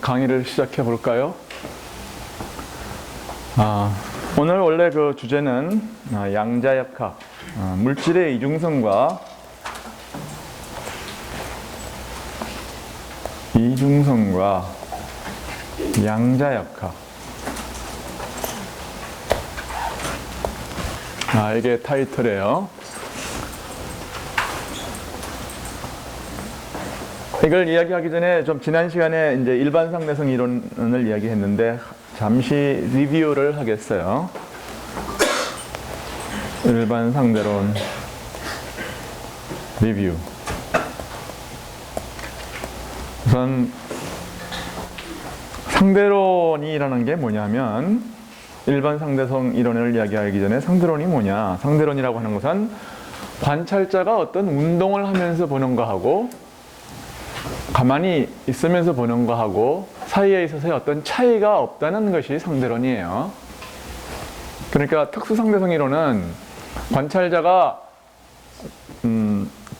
강의를 시작해 볼까요? 오늘 원래 그 주제는 양자역학, 물질의 이중성과 양자역학. 이게 타이틀이에요. 이걸 이야기하기 전에 좀 지난 시간에 이제 일반 상대성 이론을 이야기했는데 잠시 리뷰를 하겠어요. 일반 상대론 리뷰. 우선 상대론이라는 게 뭐냐면 일반 상대성 이론을 이야기하기 전에 상대론이 뭐냐? 상대론이라고 하는 것은 관찰자가 어떤 운동을 하면서 보는 거하고 가만히 있으면서 보는 거하고 사이에 있어서의 어떤 차이가 없다는 것이 상대론이에요. 그러니까 특수상대성 이론은 관찰자가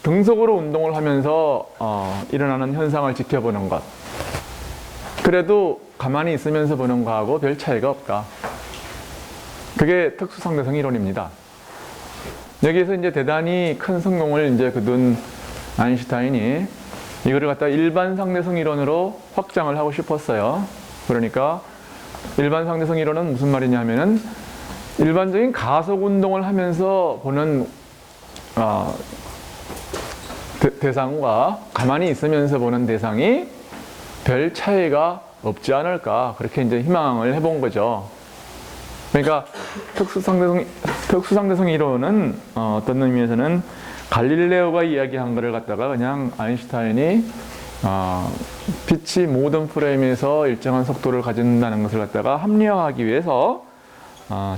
등속으로 운동을 하면서 일어나는 현상을 지켜보는 것. 그래도 가만히 있으면서 보는 거하고 별 차이가 없다. 그게 특수상대성 이론입니다. 여기에서 이제 대단히 큰 성공을 이제 거둔 아인슈타인이 이거를 갖다 일반 상대성 이론으로 확장을 하고 싶었어요. 그러니까 일반 상대성 이론은 무슨 말이냐 하면은 일반적인 가속 운동을 하면서 보는 대상과 가만히 있으면서 보는 대상이 별 차이가 없지 않을까, 그렇게 이제 희망을 해본 거죠. 그러니까 특수상대성 이론은 어떤 의미에서는 갈릴레오가 이야기한 것을 갖다가 그냥 아인슈타인이 빛이 모든 프레임에서 일정한 속도를 가진다는 것을 갖다가 합리화하기 위해서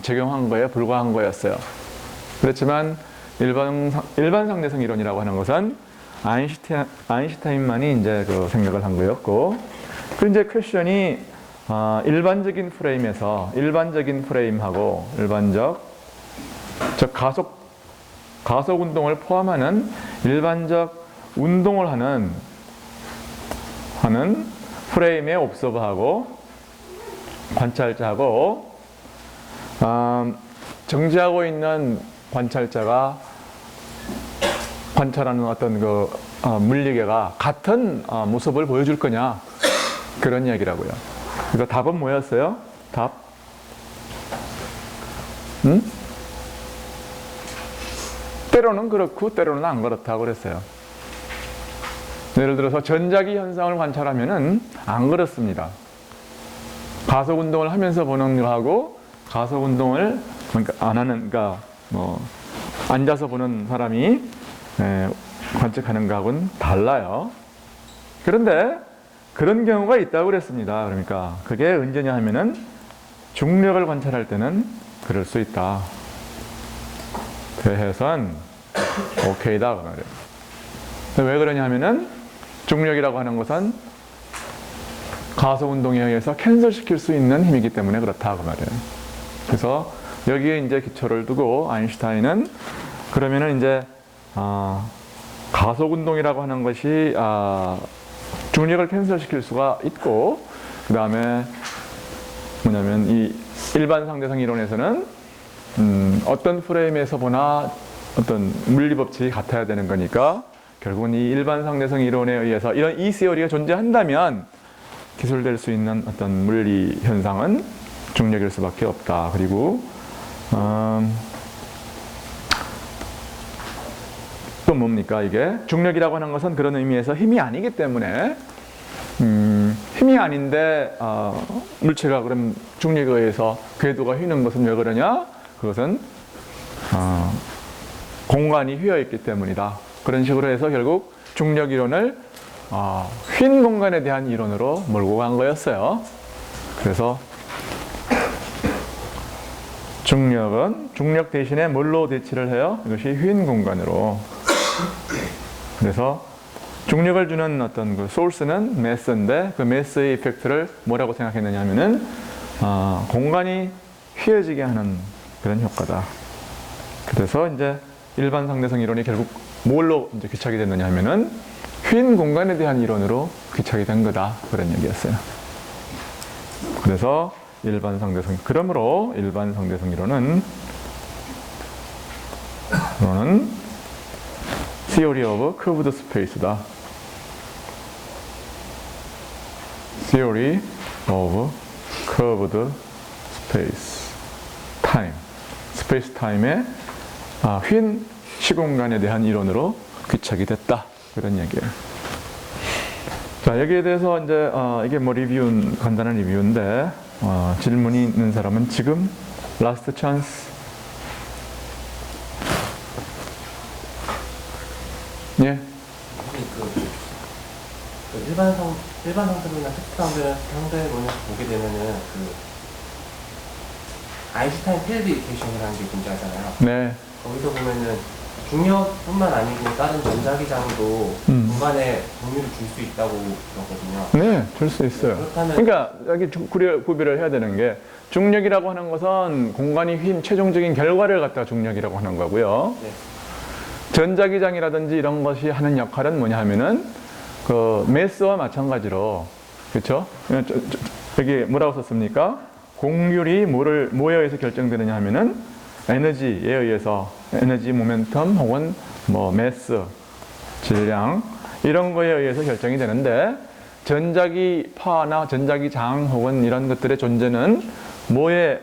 적용한 거에 불과한 거였어요. 그렇지만 일반 상대성 이론이라고 하는 것은 아인슈타인만이 이제 그 생각을 한 거였고, 그 이제 퀘션이 일반적인 프레임에서 일반적인 프레임하고 즉 가속 운동을 포함하는 일반적 운동을 하는 프레임의 옵서버하고 관찰자하고 정지하고 있는 관찰자가 관찰하는 어떤 그 물리계가 같은 모습을 보여줄 거냐, 그런 이야기라고요. 그러니까 답은 뭐였어요? 답? 때로는 그렇고 때로는 안 그렇다고 그랬어요. 예를 들어서 전자기 현상을 관찰하면은 안 그렇습니다. 가속 운동을 하면서 보는 거하고 가속 운동을 안 하는, 그러니까 앉아서 보는 사람이 관측하는 거하고는 달라요. 그런데 그런 경우가 있다고 그랬습니다. 그러니까 그게 언제냐 하면은 중력을 관찰할 때는 그럴 수 있다. 대해선 오케이다 그 말이에요. 왜 그러냐 하면은 중력이라고 하는 것은 가속 운동에 의해서 캔슬시킬 수 있는 힘이기 때문에 그렇다 그 말이에요. 그래서 여기에 이제 기초를 두고 아인슈타인은 그러면은 이제 가속 운동이라고 하는 것이 중력을 캔슬시킬 수가 있고, 그 다음에 뭐냐면 이 일반 상대성 이론에서는 어떤 프레임에서 보나 어떤 물리 법칙이 같아야 되는 거니까 결국은 이 일반 상대성 이론에 의해서 이런 이세어리가 존재한다면 기술될 수 있는 어떤 물리 현상은 중력일 수밖에 없다. 그리고 또 뭡니까? 이게 중력이라고 하는 것은 그런 의미에서 힘이 아니기 때문에 힘이 아닌데 물체가 그럼 중력에 의해서 궤도가 휘는 것은 왜 그러냐? 그것은 공간이 휘어 있기 때문이다. 그런 식으로 해서 결국 중력 이론을 휜 공간에 대한 이론으로 몰고 간 거였어요. 그래서 중력은 중력 대신에 뭘로 대치를 해요? 이것이 휜 공간으로. 그래서 중력을 주는 어떤 그 소스는 매스인데 그 매스의 이펙트를 뭐라고 생각했느냐 하면은 공간이 휘어지게 하는 그런 효과다. 그래서 이제 일반 상대성 이론이 결국 뭘로 이제 귀착이 됐느냐 하면은 휜 공간에 대한 이론으로 귀착이 된 거다. 그런 얘기였어요. 그래서 일반 상대성. 그러므로 일반 상대성 이론은 Theory of Curved Space다. Theory of Curved Space Time. 스페이스 타임의 휜 시공간에 대한 이론으로 귀착이 됐다. 그런 얘기예요. 자, 여기에 대해서 이제 이게 뭐 간단한 리뷰인데 질문이 있는 사람은 지금 라스트 찬스. 예. 일반 상대론이나 특수 상대론을 보게 되면은 아인슈타인 텔레비게이션이라는 게 존재하잖아요. 네. 거기서 보면은 중력뿐만 아니고 다른 전자기장도 공간에 공유를 줄 수 있다고 그러거든요. 네, 줄 수 있어요. 그렇다면 그러니까 여기 구별을 해야 되는 게 중력이라고 하는 것은 공간이 휜 최종적인 결과를 갖다가 중력이라고 하는 거고요. 네. 전자기장이라든지 이런 것이 하는 역할은 뭐냐 하면은 그 매스와 마찬가지로 그렇죠? 여기 뭐라고 썼습니까? 공률이 뭐에 의해서 결정되느냐 하면은 에너지에 의해서 에너지 모멘텀 혹은 뭐 매스 질량 이런 거에 의해서 결정이 되는데 전자기파나 전자기장 혹은 이런 것들의 존재는 뭐에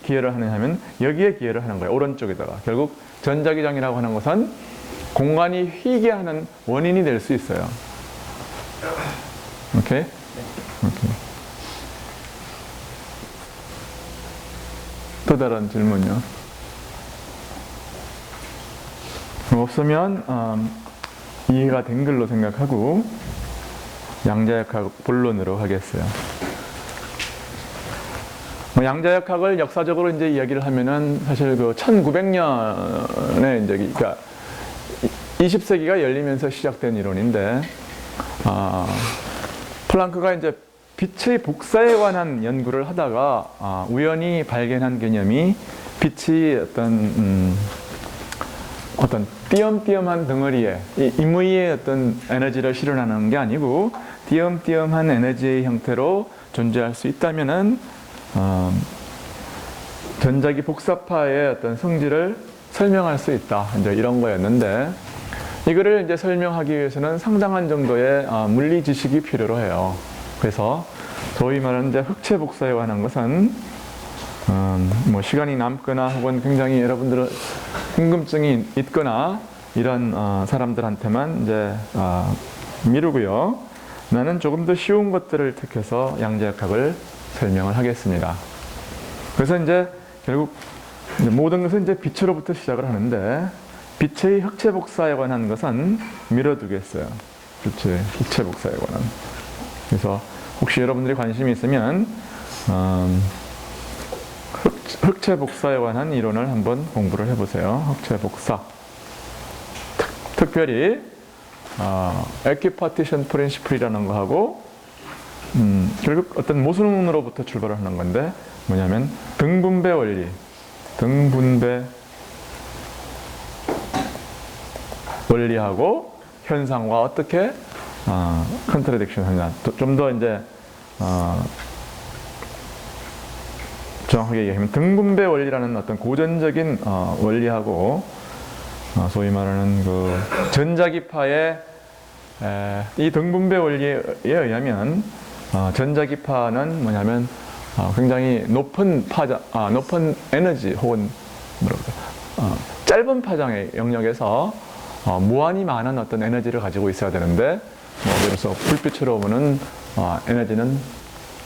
기여를 하느냐 하면 여기에 기여를 하는 거예요. 오른쪽에다가. 결국 전자기장이라고 하는 것은 공간이 휘게 하는 원인이 될 수 있어요. 오케이? 오케이. 또 다른 질문요? 없으면 이해가 된 걸로 생각하고 양자역학 본론으로 하겠어요. 양자역학을 역사적으로 이제 이야기를 하면은 사실 그 1900년에 이제 그러니까 20세기가 열리면서 시작된 이론인데 플랑크가 이제 빛의 복사에 관한 연구를 하다가 우연히 발견한 개념이 빛이 어떤 띄엄띄엄한 덩어리에 임의의 어떤 에너지를 실현하는 게 아니고 띄엄띄엄한 에너지의 형태로 존재할 수 있다면은 전자기 복사파의 어떤 성질을 설명할 수 있다. 이제 이런 거였는데 이거를 이제 설명하기 위해서는 상당한 정도의 물리 지식이 필요로 해요. 그래서 소위 말하는 이제 흑체 복사에 관한 것은 뭐 시간이 남거나 혹은 굉장히 여러분들은 궁금증이 있거나 이런 사람들한테만 이제 미루고요. 나는 조금 더 쉬운 것들을 택해서 양자역학을 설명을 하겠습니다. 그래서 이제 결국 모든 것은 이제 빛으로부터 시작을 하는데 빛의 흑체 복사에 관한 것은 미뤄두겠어요. 빛의 흑체 복사에 관한. 그래서 혹시 여러분들이 관심이 있으면 흑체 복사에 관한 이론을 한번 공부를 해보세요. 흑체 복사. 특별히 equipartition principle이라는 거하고 결국 어떤 모순으로부터 출발을 하는 건데 뭐냐면 등분배 원리, 등분배 원리하고 현상과 어떻게 컨트라딕션 하냐. 좀 더 이제 정확하게 얘기하면 등분배 원리라는 어떤 고전적인 원리하고 소위 말하는 그 전자기파의 이 등분배 원리에 의하면 전자기파는 뭐냐면 굉장히 높은 파장, 높은 에너지 혹은 짧은 파장의 영역에서 무한히 많은 어떤 에너지를 가지고 있어야 되는데 예를 들어서 불빛으로 보는 에너지는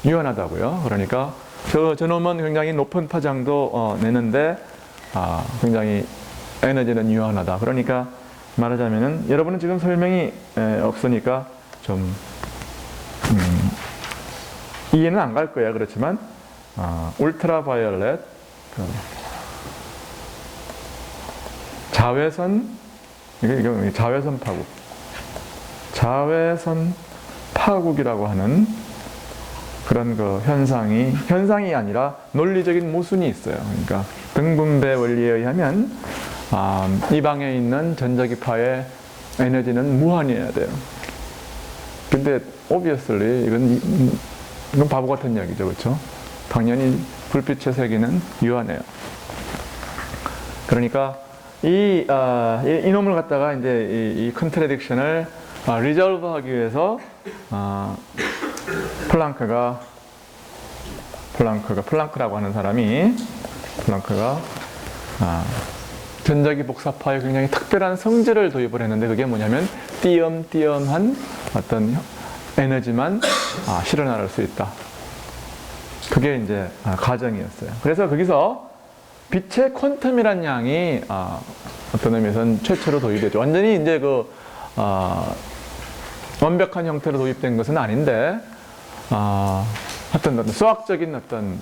유한하다고요. 그러니까 저놈은 굉장히 높은 파장도 내는데 굉장히 에너지는 유한하다. 그러니까 말하자면은 여러분은 지금 설명이 없으니까 좀 이해는 안 갈 거예요. 그렇지만 울트라바이올렛 자외선 이게 자외선 파국, 자외선 파국이라고 하는 그런 그 현상이 아니라 논리적인 모순이 있어요. 그러니까 등분배 원리에 의하면 이 방에 있는 전자기파의 에너지는 무한이어야 돼요. 근데 obviously 이건 바보 같은 이야기죠, 그렇죠? 당연히 불빛의 세기는 유한해요. 그러니까 이놈을 갖다가 이제 이 컨트래딕션을 리졸브하기 위해서 플랑크라고 하는 사람이 전자기 복사파에 굉장히 특별한 성질을 도입을 했는데 그게 뭐냐면 띄엄띄엄한 어떤 에너지만 실현할 수 있다. 그게 이제 가정이었어요. 그래서 거기서 빛의 퀀텀이라는 양이 어떤 의미에서는 최초로 도입되죠. 완전히 이제 완벽한 형태로 도입된 것은 아닌데 어떤 수학적인 어떤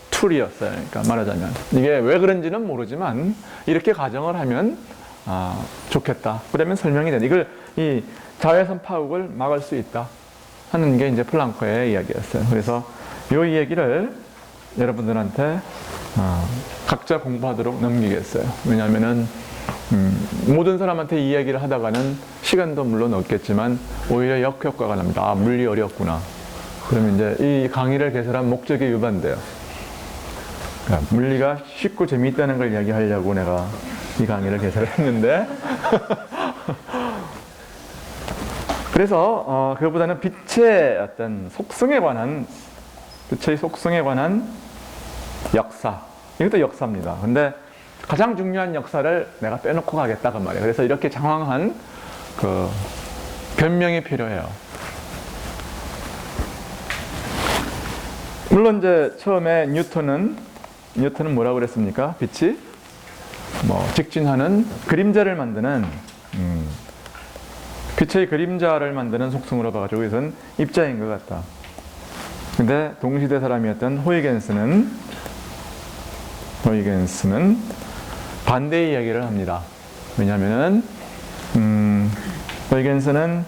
툴이었어요. 그러니까 말하자면 이게 왜 그런지는 모르지만 이렇게 가정을 하면 좋겠다. 그러면 설명이 된다. 이걸 이 자외선 파국을 막을 수 있다 하는 게 이제 플랑크의 이야기였어요. 그래서 이 얘기를 여러분들한테 각자 공부하도록 넘기겠어요. 왜냐하면은 모든 사람한테 이 이야기를 하다가는 시간도 물론 없겠지만 오히려 역효과가 납니다. 물리 어렵구나. 그러면 이제 이 강의를 개설한 목적에 유반돼요. 그러니까 물리가 쉽고 재미있다는 걸 이야기하려고 내가 이 강의를 개설했는데 그래서 그보다는 빛의 어떤 속성에 관한 역사, 이것도 역사입니다. 근데 가장 중요한 역사를 내가 빼놓고 가겠다 그 말이에요. 그래서 이렇게 장황한 변명이 필요해요. 물론 이제 처음에 뉴턴은 뭐라고 그랬습니까? 빛이 직진하는 그림자를 만드는 빛의 그림자를 만드는 속성으로 봐가지고 이것은 입자인 것 같다. 근데 동시대 사람이었던 호이겐스는 반대의 이야기를 합니다. 왜냐하면은 호이겐스는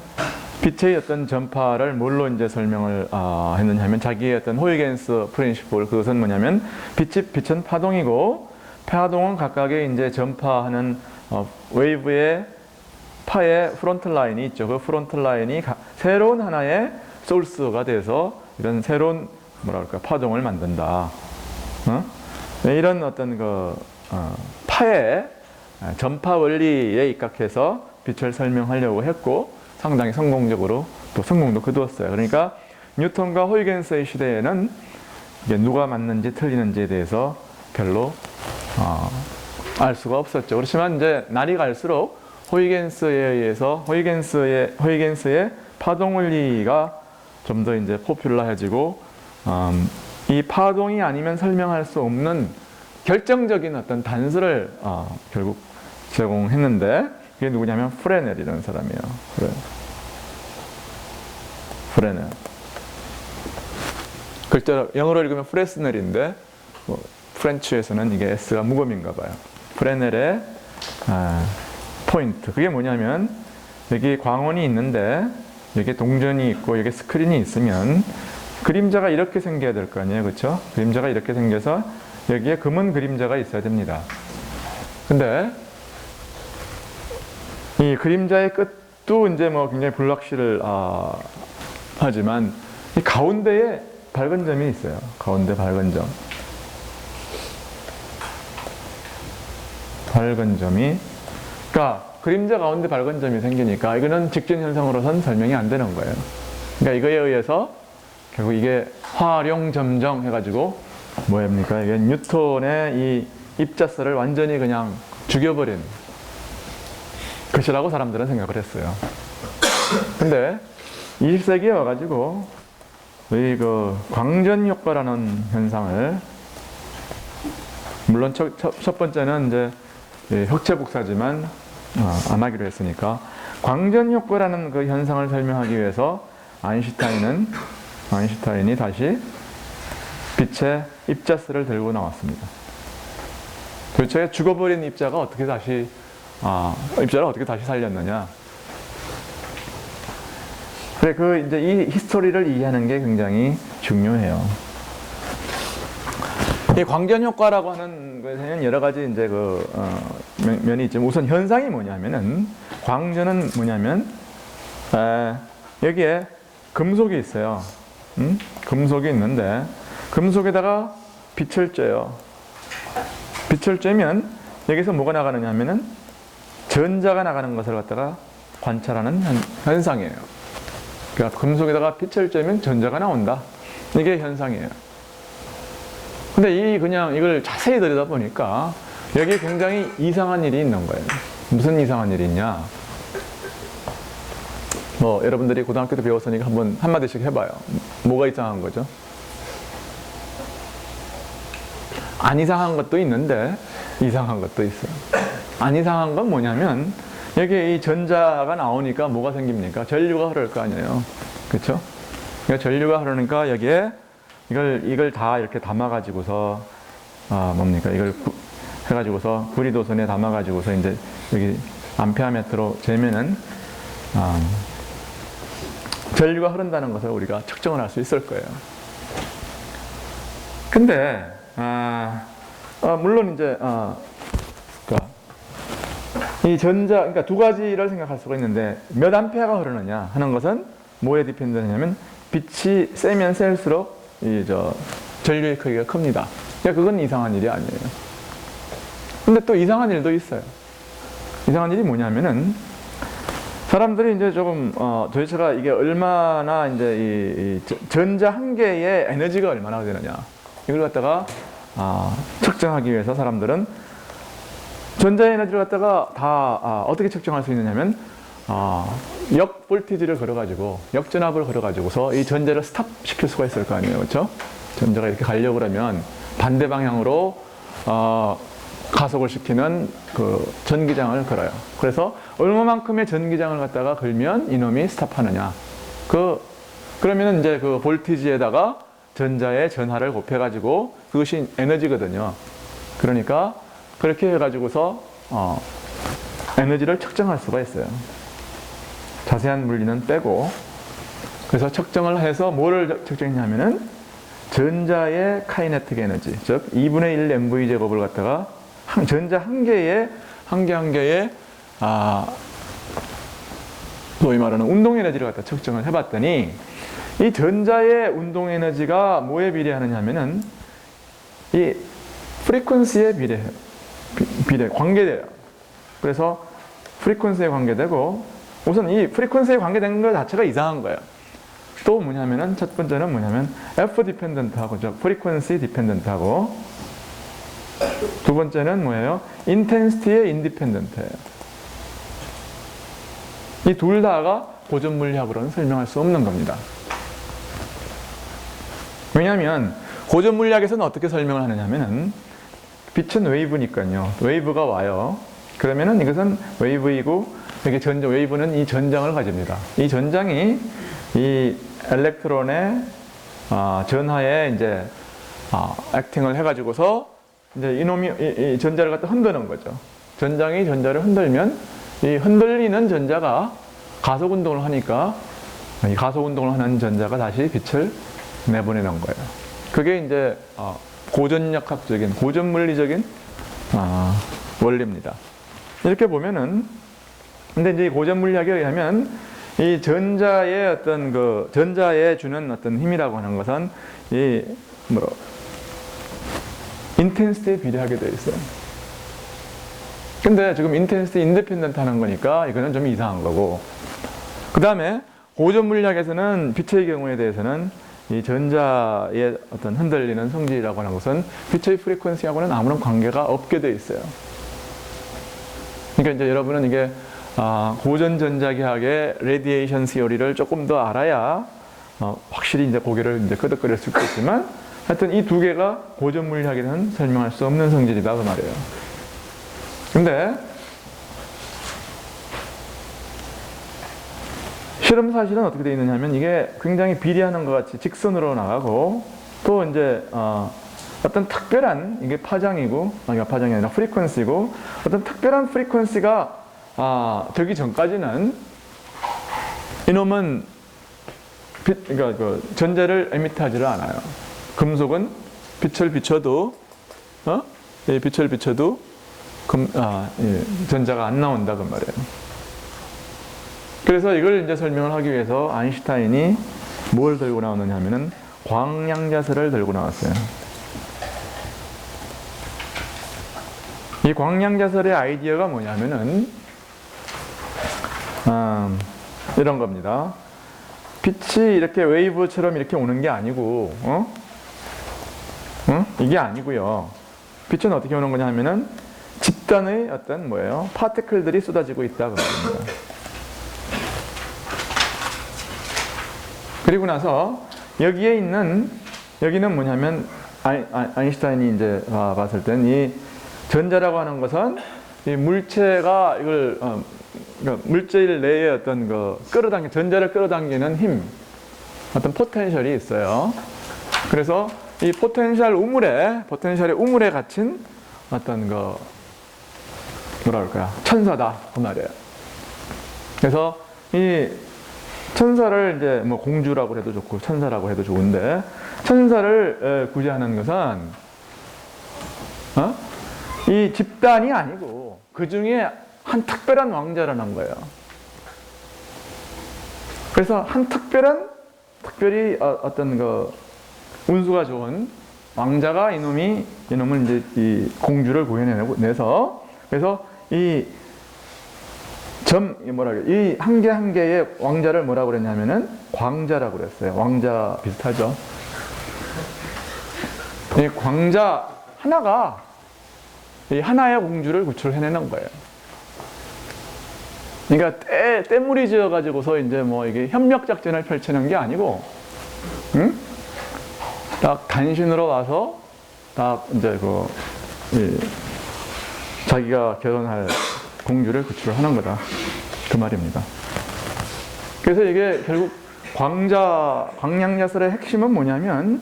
빛의 어떤 전파를 뭘로 이제 설명을 했느냐면 자기의 어떤 호이겐스 프린시플, 그것은 뭐냐면 빛은 파동이고 파동은 각각의 이제 전파하는 웨이브의 파의 프론트 라인이 있죠. 그 프론트 라인이 새로운 하나의 소스가 돼서 이런 새로운 파동을 만든다. 이런 어떤 파의 전파 원리에 입각해서 빛을 설명하려고 했고 상당히 성공적으로 또 성공도 거두었어요. 그러니까 뉴턴과 호이겐스의 시대에는 이게 누가 맞는지 틀리는지에 대해서 별로 알 수가 없었죠. 그렇지만 이제 날이 갈수록 호이겐스에 의해서 호이겐스의 파동 원리가 좀 더 이제 포퓰러해지고 이 파동이 아니면 설명할 수 없는 결정적인 어떤 단서를 결국 제공했는데 그게 누구냐면 프레넬이라는 사람이에요. 프레넬. 글자로 영어로 읽으면 프레스넬인데 프렌치에서는 이게 S가 무음인가 봐요. 프레넬의 포인트. 그게 뭐냐면 여기 광원이 있는데 여기 동전이 있고 여기 스크린이 있으면 그림자가 이렇게 생겨야 될 거 아니에요. 그렇죠? 그림자가 이렇게 생겨서 여기에 검은 그림자가 있어야 됩니다. 근데 이 그림자의 끝도 이제 굉장히 불확실을 하지만 이 가운데에 밝은 점이 있어요. 가운데 밝은 점. 그러니까 그림자 가운데 밝은 점이 생기니까 이거는 직진 현상으로선 설명이 안 되는 거예요. 그러니까 이거에 의해서 결국 이게 화룡점정 해가지고 뭐입니까? 이게 뉴턴의 이 입자설을 완전히 그냥 죽여버린 것이라고 사람들은 생각을 했어요. 근데 20세기에 와가지고 이 광전 효과라는 현상을 물론 첫 번째는 이제 흑체 복사지만 안 하기로 했으니까 광전 효과라는 그 현상을 설명하기 위해서 아인슈타인이 다시 빛의 입자설을 들고 나왔습니다. 도대체 죽어버린 입자를 어떻게 다시 살렸느냐? 그래, 이제 이 히스토리를 이해하는 게 굉장히 중요해요. 이 광전 효과라고 하는 것에는 여러 가지 이제 면이 있지만 우선 현상이 뭐냐면은 광전은 뭐냐면 여기에 금속이 있어요. 금속이 있는데 금속에다가 빛을 쬐요. 빛을 쬐면 여기서 뭐가 나가느냐 하면은 전자가 나가는 것을 갖다가 관찰하는 현상이에요. 그러니까 금속에다가 빛을 쬐면 전자가 나온다. 이게 현상이에요. 근데 그냥 이걸 자세히 들여다보니까 여기에 굉장히 이상한 일이 있는 거예요. 무슨 이상한 일이 있냐? 뭐 여러분들이 고등학교 때 배웠으니까 한마디씩 해봐요. 뭐가 이상한 거죠? 안 이상한 것도 있는데 이상한 것도 있어요. 안 이상한 건 뭐냐면 여기에 이 전자가 나오니까 뭐가 생깁니까? 전류가 흐를 거 아니에요. 그렇죠? 그러니까 전류가 흐르니까 여기에 이걸 다 이렇게 담아가지고서 뭡니까? 이걸 해가지고서 구리도선에 담아가지고서 이제 여기 암페어미터로 재면은 전류가 흐른다는 것을 우리가 측정을 할 수 있을 거예요. 근데 물론 이제 이 그러니까 두 가지를 생각할 수가 있는데 몇 암페어가 흐르느냐 하는 것은 뭐에 디펜드하냐면 빛이 세면 셀수록 전류의 크기가 큽니다. 그러니까 그건 이상한 일이 아니에요. 근데 또 이상한 일도 있어요. 이상한 일이 뭐냐면은 사람들이 이제 조금 도대체가 이게 얼마나 이제 이 전자 한 개의 에너지가 얼마나 되느냐 이걸 갖다가 측정하기 위해서 사람들은 전자 에너지를 갖다가 다 어떻게 측정할 수 있느냐면 역 볼티지를 걸어가지고 역전압을 걸어가지고서 이 전자를 스탑 시킬 수가 있을 거 아니에요, 그렇죠? 전자가 이렇게 가려고 그러면 반대 방향으로 가속을 시키는 그 전기장을 걸어요. 그래서 얼마만큼의 전기장을 갖다가 걸면 이놈이 스탑하느냐. 그러면은 이제 그 볼티지에다가 전자의 전하를 곱해가지고 그것이 에너지거든요. 그러니까 그렇게 해가지고서 에너지를 측정할 수가 있어요. 자세한 물리는 빼고. 그래서 측정을 해서 뭐를 측정했냐면은 전자의 카이네틱 에너지, 즉 2분의 1 mv 제곱을 갖다가 전자 한 개의 소위 말하는 운동 에너지를 갖다 측정을 해봤더니 이 전자의 운동 에너지가 뭐에 비례하느냐 하면은 이 프리퀀시에 관계돼요. 그래서 프리퀀시에 관계되고 우선 이 프리퀀시에 관계된 것 자체가 이상한 거예요. 또 뭐냐면은 첫 번째는 뭐냐면 F 디펜던트하고 프리퀀시 디펜던트하고 두 번째는 뭐예요? 인텐시티의 인디펜던트예요. 이 둘 다가 고전 물리학으로는 설명할 수 없는 겁니다. 왜냐하면 고전 물리학에서는 어떻게 설명을 하느냐면은 빛은 웨이브니까요. 웨이브가 와요. 그러면은 이것은 웨이브이고 여기 웨이브는 이 전장을 가집니다. 이 전장이 이 엘렉트론의 전하에 이제 액팅을 해가지고서 이제 이놈이 이 전자를 갖다 흔드는 거죠. 전장이 전자를 흔들면 이 흔들리는 전자가 가속 운동을 하니까 이 가속 운동을 하는 전자가 다시 빛을 내보내는 거예요. 그게 이제 고전역학적인 고전 물리적인 원리입니다. 이렇게 보면은 근데 이제 고전 물리학에 의하면 이 전자의 전자에 주는 어떤 힘이라고 하는 것은 인텐시티에 비례하게 되어 있어요. 근데 지금 인텐시티 인디펜던트 하는 거니까 이거는 좀 이상한 거고. 그 다음에 고전 물리학에서는 빛의 경우에 대해서는 이 전자의 어떤 흔들리는 성질이라고 하는 것은 빛의 프리퀀시하고는 아무런 관계가 없게 되어 있어요. 그러니까 이제 여러분은 이게 고전 전자기학의 레디에이션 시어리를 조금 더 알아야 확실히 이제 고개를 이제 끄덕거릴 수 있겠지만 하여튼 이 두 개가 고전 물리학에는 설명할 수 없는 성질이다 그 말이에요. 근데 실험 사실은 어떻게 되어 있느냐 하면 이게 굉장히 비례하는 것 같이 직선으로 나가고 또 이제 어떤 특별한 이게 파장이고 파장이 아니라 프리퀀시고 어떤 특별한 프리퀀시가 되기 전까지는 이놈은 그러니까 그 전자를 에미트하지를 않아요. 금속은 빛을 비춰도 빛을 비춰도 전자가 안 나온다 그 말이에요. 그래서 이걸 이제 설명을 하기 위해서 아인슈타인이 뭘 들고 나오느냐 하면은 광량자설을 들고 나왔어요. 이 광량자설의 아이디어가 뭐냐면은 이런 겁니다. 빛이 이렇게 웨이브처럼 이렇게 오는 게 아니고, 이게 아니고요. 빛은 어떻게 오는 거냐 하면은 집단의 어떤 뭐예요? 파티클들이 쏟아지고 있다 그런 겁니다. 그리고 나서 여기는 뭐냐면 아인슈타인이 이제 봤을 땐 이 전자라고 하는 것은 이 물체가 이걸 그러니까 물질 내에 어떤 전자를 끌어당기는 힘, 어떤 포텐셜이 있어요. 그래서 이 포텐셜의 우물에 갇힌 어떤 뭐라 그럴까요? 천사다 그 말이에요. 그래서 이 천사를 이제 뭐 공주라고 해도 좋고 천사라고 해도 좋은데 천사를 구제하는 것은 이 집단이 아니고 그 중에 한 특별한 왕자라는 거예요. 그래서 한 특별히 어떤 운수가 좋은 왕자가 이놈을 이제 이 공주를 구해내서 그래서 이 한 개 한 개의 왕자를 뭐라고 그랬냐면은 광자라고 그랬어요. 왕자 비슷하죠. 이 광자 하나가 이 하나의 공주를 구출해내는 거예요. 그러니까 떼무리 지어가지고서 이제 뭐 이게 협력 작전을 펼치는 게 아니고, 딱 단신으로 와서 딱 이제 자기가 결혼할 공주를 구출하는 거다. 그 말입니다. 그래서 이게 결국 광량자설의 핵심은 뭐냐면,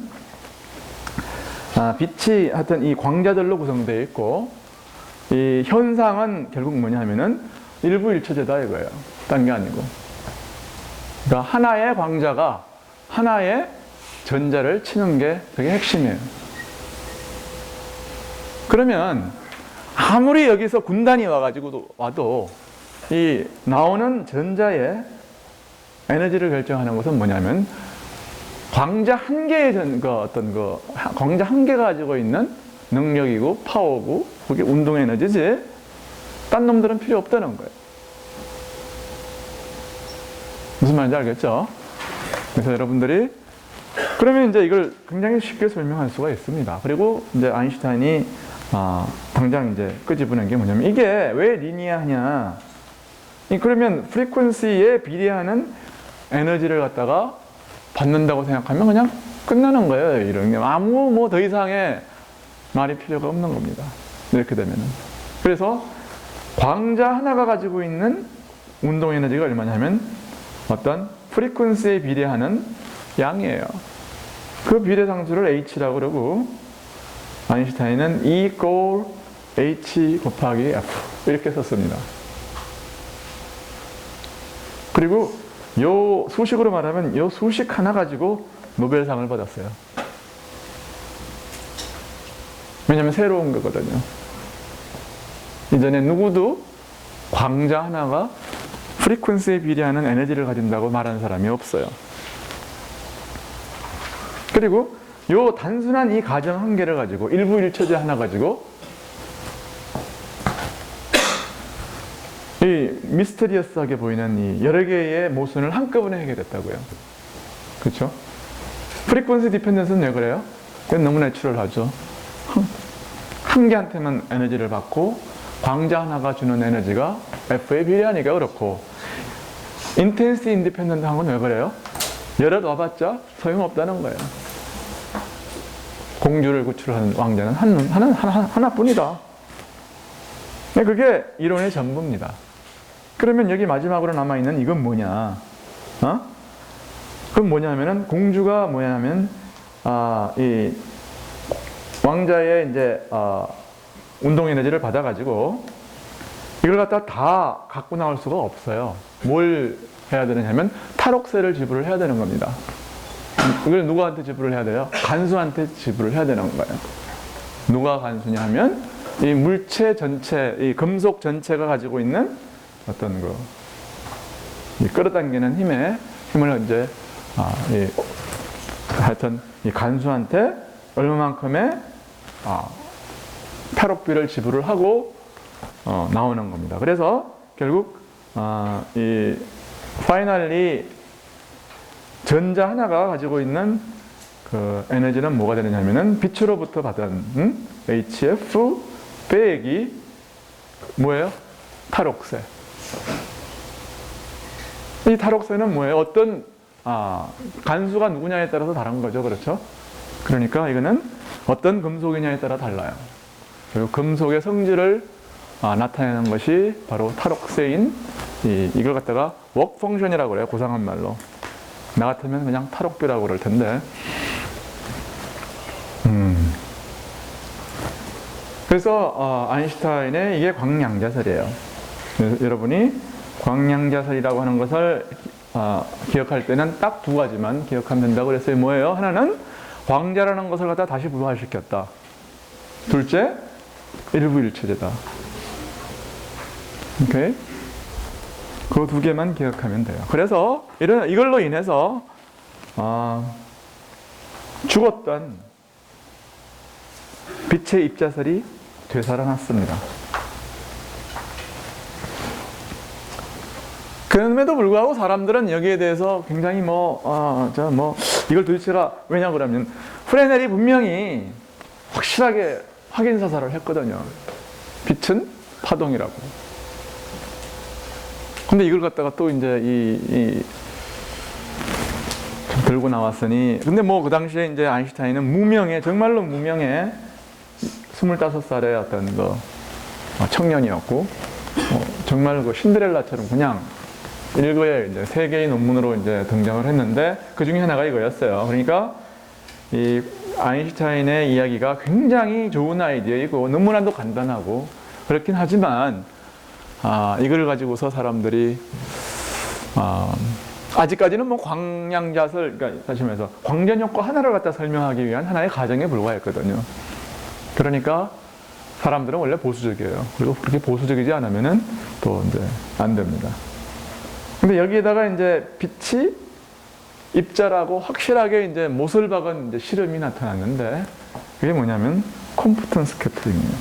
빛이 하여튼 이 광자들로 구성되어 있고, 이 현상은 결국 뭐냐면은 일부일처제다 이거예요. 딴 게 아니고. 그러니까 하나의 광자가 하나의 전자를 치는 게 그게 핵심이에요. 그러면 아무리 여기서 군단이 와도 이 나오는 전자의 에너지를 결정하는 것은 뭐냐면 광자 한 개의 광자 한 개가 가지고 있는 능력이고 파워고 그게 운동 에너지지 딴 놈들은 필요 없다는 거예요. 무슨 말인지 알겠죠? 그래서 여러분들이 그러면 이제 이걸 굉장히 쉽게 설명할 수가 있습니다. 그리고 이제 아인슈타인이 당장 이제 끄집어낸 게 뭐냐면 이게 왜 리니어하냐? 그러면 프리퀀시에 비례하는 에너지를 갖다가 받는다고 생각하면 그냥 끝나는 거예요. 이런 게 아무 뭐 더 이상의 말이 필요가 없는 겁니다. 이렇게 되면은. 그래서 광자 하나가 가지고 있는 운동 에너지가 얼마냐면 어떤 프리퀀시에 비례하는 양이에요. 그 비례 상수를 H라고 그러고 아인슈타인은 E equal H 곱하기 F 이렇게 썼습니다. 그리고 요 수식으로 말하면 요 수식 하나 가지고 노벨상을 받았어요. 왜냐하면 새로운 거거든요. 이전에 누구도 광자 하나가 프리퀀시에 비례하는 에너지를 가진다고 말하는 사람이 없어요. 그리고 요 단순한 이 가정 한 개를 가지고 일부일처제 하나 가지고 이 미스터리어스하게 보이는 이 여러 개의 모순을 한꺼번에 해결했다고요. 그렇죠? 프리퀀시 디펜던스는 왜 그래요? 그건 너무 내추럴하죠. 한 개한테만 에너지를 받고 광자 하나가 주는 에너지가 F에 비례하니까 그렇고 인텐시티 인디펜던트한 건 왜 그래요? 여럿 와봤자 소용없다는 거예요. 공주를 구출하는 왕자는 하나뿐이다. 그게 이론의 전부입니다. 그러면 여기 마지막으로 남아있는 이건 뭐냐? 그건 뭐냐면은 공주가 뭐냐면 이 왕자의 이제 운동 에너지를 받아가지고 이걸 갖다 다 갖고 나올 수가 없어요. 뭘 해야 되느냐면 탈옥세를 지불을 해야 되는 겁니다. 이걸 누구한테 지불을 해야 돼요? 간수한테 지불을 해야 되는 거예요. 누가 간수냐 하면 이 물체 전체, 이 금속 전체가 가지고 있는 어떤 이 끌어당기는 힘을 이제 하여튼 이 간수한테 얼마만큼의 탈옥비를 지불을 하고 나오는 겁니다. 그래서 결국 이 파이널리 전자 하나가 가지고 있는 그 에너지는 뭐가 되느냐면은 빛으로부터 받은 HF 빼기 뭐예요? 탈옥세. 이 탈옥세는 뭐예요? 어떤 간수가 누구냐에 따라서 다른 거죠. 그렇죠? 그러니까 이거는 어떤 금속이냐에 따라 달라요. 그리고 금속의 성질을 나타내는 것이 바로 탈옥세인 이걸 갖다가 웍 펑션이라고 그래요. 고상한 말로. 나 같으면 그냥 탈옥비라고 그럴 텐데. 그래서 아인슈타인의 이게 광량자설이에요. 여러분이 광량자설이라고 하는 것을 기억할 때는 딱 두 가지만 기억하면 된다고 그랬어요. 뭐예요? 하나는 광자라는 것을 갖다 다시 부활시켰다. 둘째, 일부일체제다. 오케이? 그 두 개만 기억하면 돼요. 그래서 이걸로 인해서 죽었던 빛의 입자설이 되살아났습니다. 그럼에도 불구하고 사람들은 여기에 대해서 굉장히 이걸 도대체가 왜냐 그러면 프레넬이 분명히 확실하게 확인 사살을 했거든요. 빛은 파동이라고. 근데 이걸 갖다가 또 이제 들고 나왔으니, 근데 그 당시에 이제 아인슈타인은 정말로 무명의 25살의 어떤 청년이었고, 정말 신데렐라처럼 그냥 일거에 이제 3개의 논문으로 이제 등장을 했는데, 그 중에 하나가 이거였어요. 그러니까 이 아인슈타인의 이야기가 굉장히 좋은 아이디어이고, 너무나도 간단하고, 그렇긴 하지만, 이걸 가지고서 사람들이, 아직까지는 광량자설, 그러니까 다시 말해서 광전효과 하나를 갖다 설명하기 위한 하나의 가정에 불과했거든요. 그러니까 사람들은 원래 보수적이에요. 그리고 그렇게 보수적이지 않으면은 또 이제 안 됩니다. 근데 여기에다가 이제 빛이 입자라고 확실하게 이제 못을 박은 이제 실험이 나타났는데, 그게 뭐냐면 콤프턴 스캐터링이에요.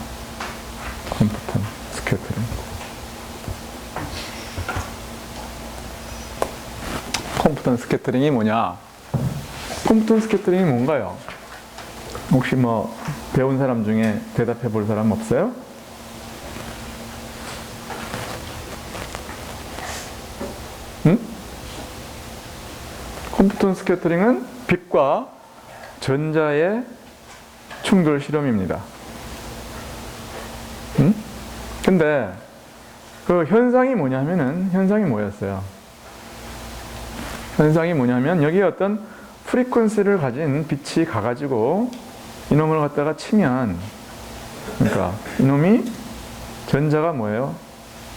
콤프턴 스캐터링. 콤프턴 스캐터링이 뭐냐? 콤프턴 스캐터링이 뭔가요? 혹시 배운 사람 중에 대답해 볼 사람 없어요? 응? 콤프턴 스캐터링은 빛과 전자의 충돌 실험입니다. 응? 근데 그 현상이 뭐였어요? 현상이 뭐냐면 여기에 어떤 프리퀀시를 가진 빛이 가가지고 이놈을 갖다가 치면, 그러니까 이놈이 전자가 뭐예요?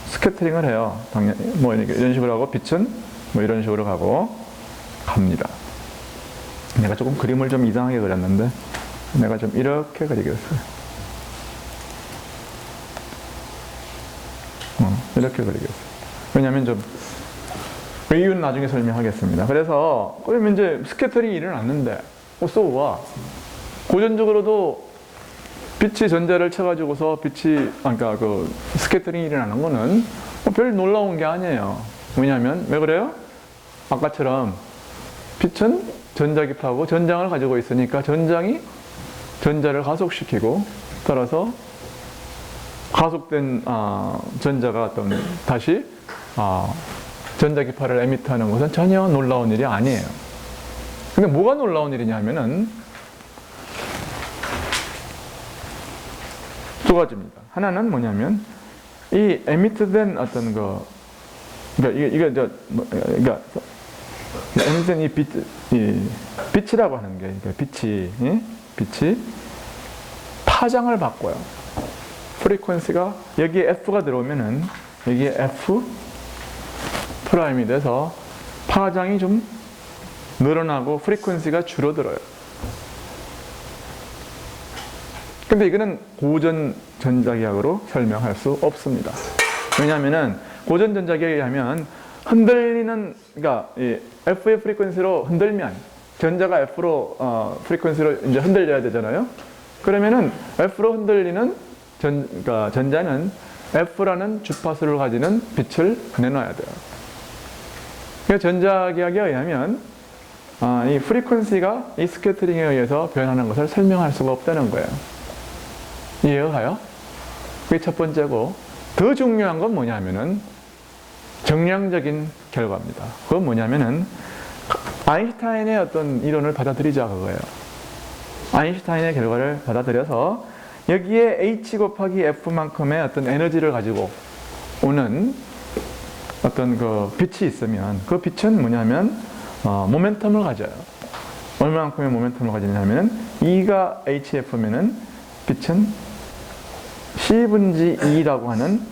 스캐터링을 해요. 당연히 이런 식으로 하고 빛은 이런 식으로 갑니다. 내가 조금 그림을 좀 이상하게 그렸는데 내가 좀 이렇게 그리겠어요. 이렇게 그리겠어요. 왜냐하면 좀 이유는 나중에 설명하겠습니다. 그래서 그러면 이제 스캐터링이 일어났는데 so what? 고전적으로도 빛이 전자를 쳐가지고서 그러니까 그 스캐터링이 일어나는 거는 별 놀라운 게 아니에요. 왜냐하면 왜 그래요? 아까처럼 빛은 전자기파하고 전장을 가지고 있으니까 전장이 전자를 가속시키고, 따라서 가속된 전자가 다시 전자기파를 에미트하는 것은 전혀 놀라운 일이 아니에요. 근데 뭐가 놀라운 일이냐 하면은 두 가지입니다. 하나는 뭐냐면 이 에미트된 어떤 그러니까 에미트된 이 빛이라고 하는 게, 그러니까 빛이 파장을 바꿔요. 프리퀀시가 여기에 F가 들어오면은 여기에 F 프라임이 돼서 파장이 좀 늘어나고 프리퀀시가 줄어들어요. 근데 이거는 고전 전자기학으로 설명할 수 없습니다. 왜냐하면은 고전 전자기학에 하면 흔들리는, 그러니까 이 F의 프리퀀시로 흔들면 전자가 F로 프리퀀시로 이제 흔들려야 되잖아요. 그러면은 F로 흔들리는 그러니까 전자는 F라는 주파수를 가지는 빛을 내놔야 돼요. 그러니까 전자기하학에 의하면 이 프리퀀시가 이 스캐터링에 의해서 변하는 것을 설명할 수가 없다는 거예요. 이해가 가요? 그게 첫 번째고, 더 중요한 건 뭐냐면은 정량적인 결과입니다. 그건 뭐냐면은 아인슈타인의 어떤 이론을 받아들이자 그거예요. 아인슈타인의 결과를 받아들여서 여기에 H 곱하기 F만큼의 어떤 에너지를 가지고 오는 어떤 그 빛이 있으면 그 빛은 뭐냐면 모멘텀을 가져요. 얼마만큼의 모멘텀을 가지냐면은 E가 HF면은 빛은 C분지 E라고 하는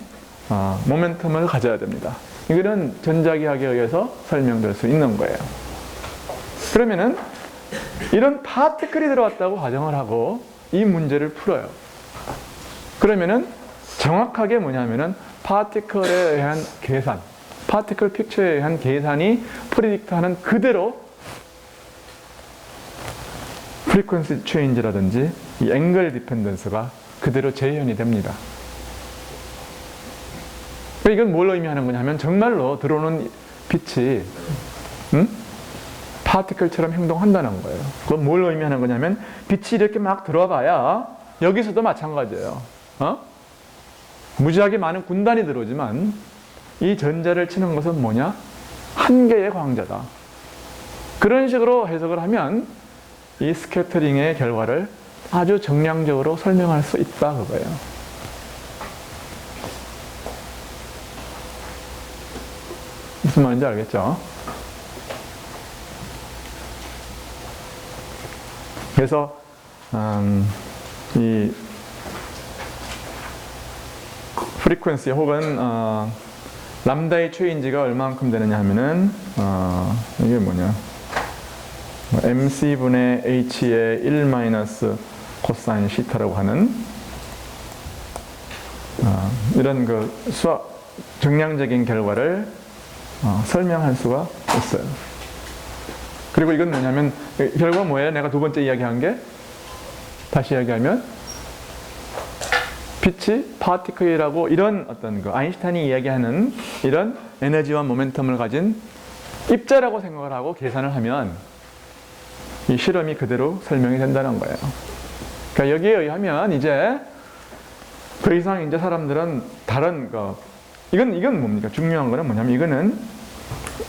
모멘텀을 가져야 됩니다. 이거는 전자기하학에 의해서 설명될 수 있는 거예요. 그러면은 이런 파티클이 들어왔다고 가정을 하고 이 문제를 풀어요. 그러면은 정확하게 뭐냐면은 파티클에 의한 계산, 파티클 픽처에 의한 계산이 프리딕트하는 그대로 프리퀀시 체인지라든지 이 앵글 디펜던스가 그대로 재현이 됩니다. 이건 뭘 의미하는 거냐면 정말로 들어오는 빛이 파티클처럼 행동한다는 거예요. 그건 뭘 의미하는 거냐면 빛이 이렇게 막 들어와봐야 여기서도 마찬가지예요. 무지하게 많은 군단이 들어오지만 이 전자를 치는 것은 뭐냐? 한 개의 광자다. 그런 식으로 해석을 하면 이 스캐터링의 결과를 아주 정량적으로 설명할 수 있다 그거예요. 무슨 말인지 알겠죠? 그래서 이 프리퀀시 혹은 람다의 체인지가 얼마만큼 되느냐 하면은 이게 뭐냐 mc분의 h의 1 마이너스 코사인 시타라고 하는 이런 그 수학 정량적인 결과를 설명할 수가 있어요. 그리고 이건 뭐냐면 결과 뭐예요? 내가 두 번째 이야기한 게 다시 이야기하면 빛이 파티클이라고 이런 어떤 그 아인슈타인이 이야기하는 이런 에너지와 모멘텀을 가진 입자라고 생각을 하고 계산을 하면 이 실험이 그대로 설명이 된다는 거예요. 그러니까 여기에 의하면 이제 더 이상 이제 사람들은 다른 거 이건 뭡니까? 중요한 거는 뭐냐면 이거는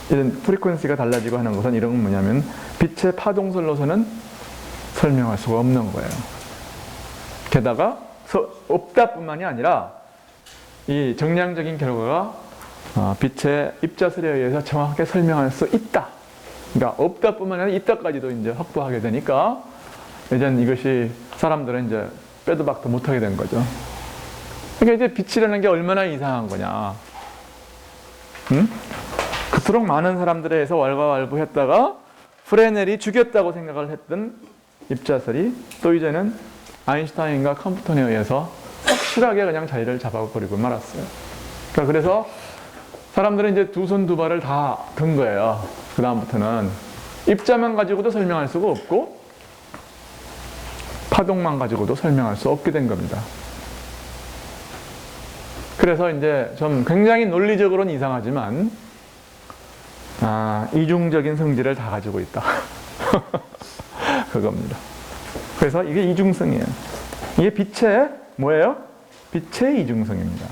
이런 프리퀀시가 달라지고 하는 것은 이런 건 뭐냐면 빛의 파동설로서는 설명할 수가 없는 거예요. 게다가 없다뿐만이 아니라 이 정량적인 결과가 빛의 입자설에 의해서 정확하게 설명할 수 있다. 그러니까 없다뿐만 아니라 있다까지도 이제 확보하게 되니까 이젠 이것이 사람들은 이제 빼도 박도 못하게 된 거죠. 그러니까 이제 빛이라는 게 얼마나 이상한 거냐. 그토록 많은 사람들에 의해서 왈가왈부했다가 프레넬이 죽였다고 생각을 했던 입자설이 또 이제는 아인슈타인과 컴프톤에 의해서 확실하게 그냥 자리를 잡아버리고 말았어요. 그러니까 그래서 사람들은 이제 두 손 두 발을 다 든 거예요. 그 다음부터는 입자만 가지고도 설명할 수가 없고 파동만 가지고도 설명할 수 없게 된 겁니다. 그래서 이제 좀 굉장히 논리적으로는 이상하지만 이중적인 성질을 다 가지고 있다. 그겁니다. 그래서 이게 이중성이에요. 이게 빛의 뭐예요? 빛의 이중성입니다.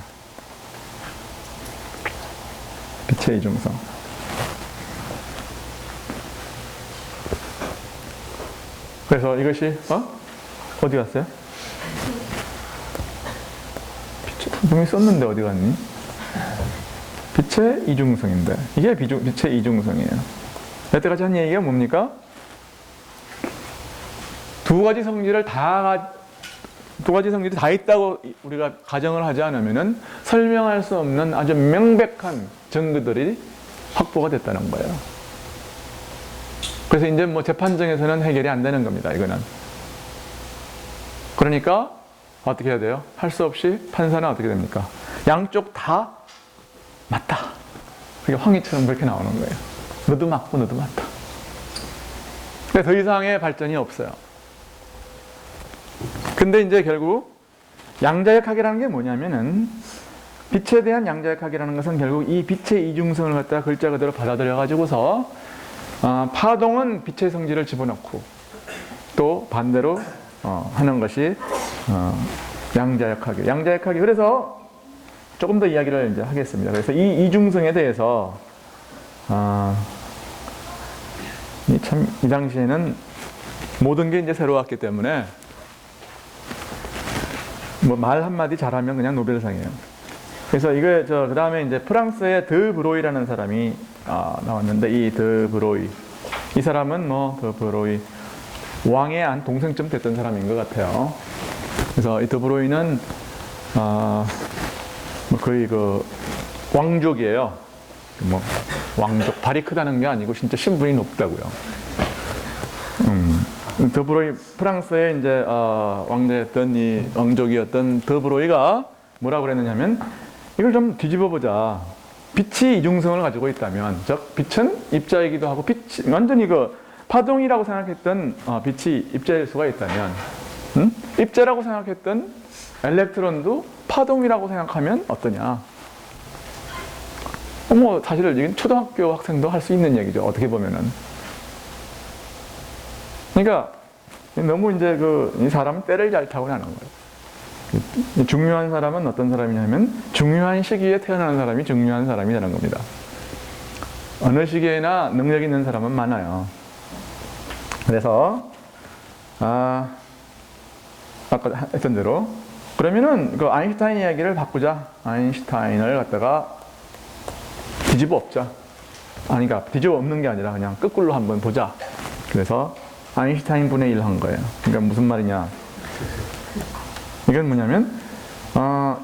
빛의 이중성. 그래서 이것이 어디 갔어요? 분명히 썼는데 어디 갔니? 빛의 이중성인데 이게 빛의 이중성이에요. 여태까지 한 얘기가 뭡니까? 두 가지 성질이 다 있다고 우리가 가정을 하지 않으면은 설명할 수 없는 아주 명백한 증거들이 확보가 됐다는 거예요. 그래서 이제 뭐 재판정에서는 해결이 안 되는 겁니다. 이거는. 그러니까 어떻게 해야 돼요? 할 수 없이 판사는 어떻게 됩니까? 양쪽 다 맞다. 그게 황희처럼 그렇게 나오는 거예요. 너도 맞고 너도 맞다. 근데 더 이상의 발전이 없어요. 근데 이제 결국 양자역학이라는 게 뭐냐면은 빛에 대한 양자역학이라는 것은 결국 이 빛의 이중성을 갖다가 글자 그대로 받아들여 가지고서 파동은 빛의 성질을 집어넣고 또 반대로 하는 것이 양자역학이에요. 양자역학이 그래서 조금 더 이야기를 이제 하겠습니다. 그래서 이 이중성에 대해서 이 당시에는 모든 게 이제 새로웠기 때문에 뭐 말 한마디 잘하면 그냥 노벨상이에요. 그래서 이거 그 다음에 이제 프랑스의 드 브로이라는 사람이 나왔는데 이 드 브로이 이 사람은 뭐 드 브로이 왕의 한 동생쯤 됐던 사람인 것 같아요. 그래서 이 드 브로이는 뭐 거의 그 왕족이에요. 뭐 왕족 발이 크다는 게 아니고 진짜 신분이 높다고요. 드 브로이 프랑스의 이제 왕자였던 이 왕족이었던 드 브로이가 뭐라고 그랬느냐면 이걸 좀 뒤집어 보자. 빛이 이중성을 가지고 있다면, 즉 빛은 입자이기도 하고 빛이 완전히 그 파동이라고 생각했던 빛이 입자일 수가 있다면, 입자라고 생각했던 엘렉트론도 파동이라고 생각하면 어떠냐? 뭐 사실 이건 초등학교 학생도 할 수 있는 얘기죠. 어떻게 보면은. 그러니까 너무 이제 이 사람은 때를 잘 타고 나는 거예요. 중요한 사람은 어떤 사람이냐면 중요한 시기에 태어나는 사람이 중요한 사람이라는 겁니다. 어느 시기에나 능력 있는 사람은 많아요. 그래서 아까 했던 대로 그러면은 그 아인슈타인 이야기를 바꾸자. 아인슈타인을 갖다가 뒤집어 엎자. 그러니까 뒤집어 엎는 게 아니라 그냥 거꾸로 한번 보자. 그래서 아인슈타인 분의 1 한 거예요. 그러니까 무슨 말이냐? 이건 뭐냐면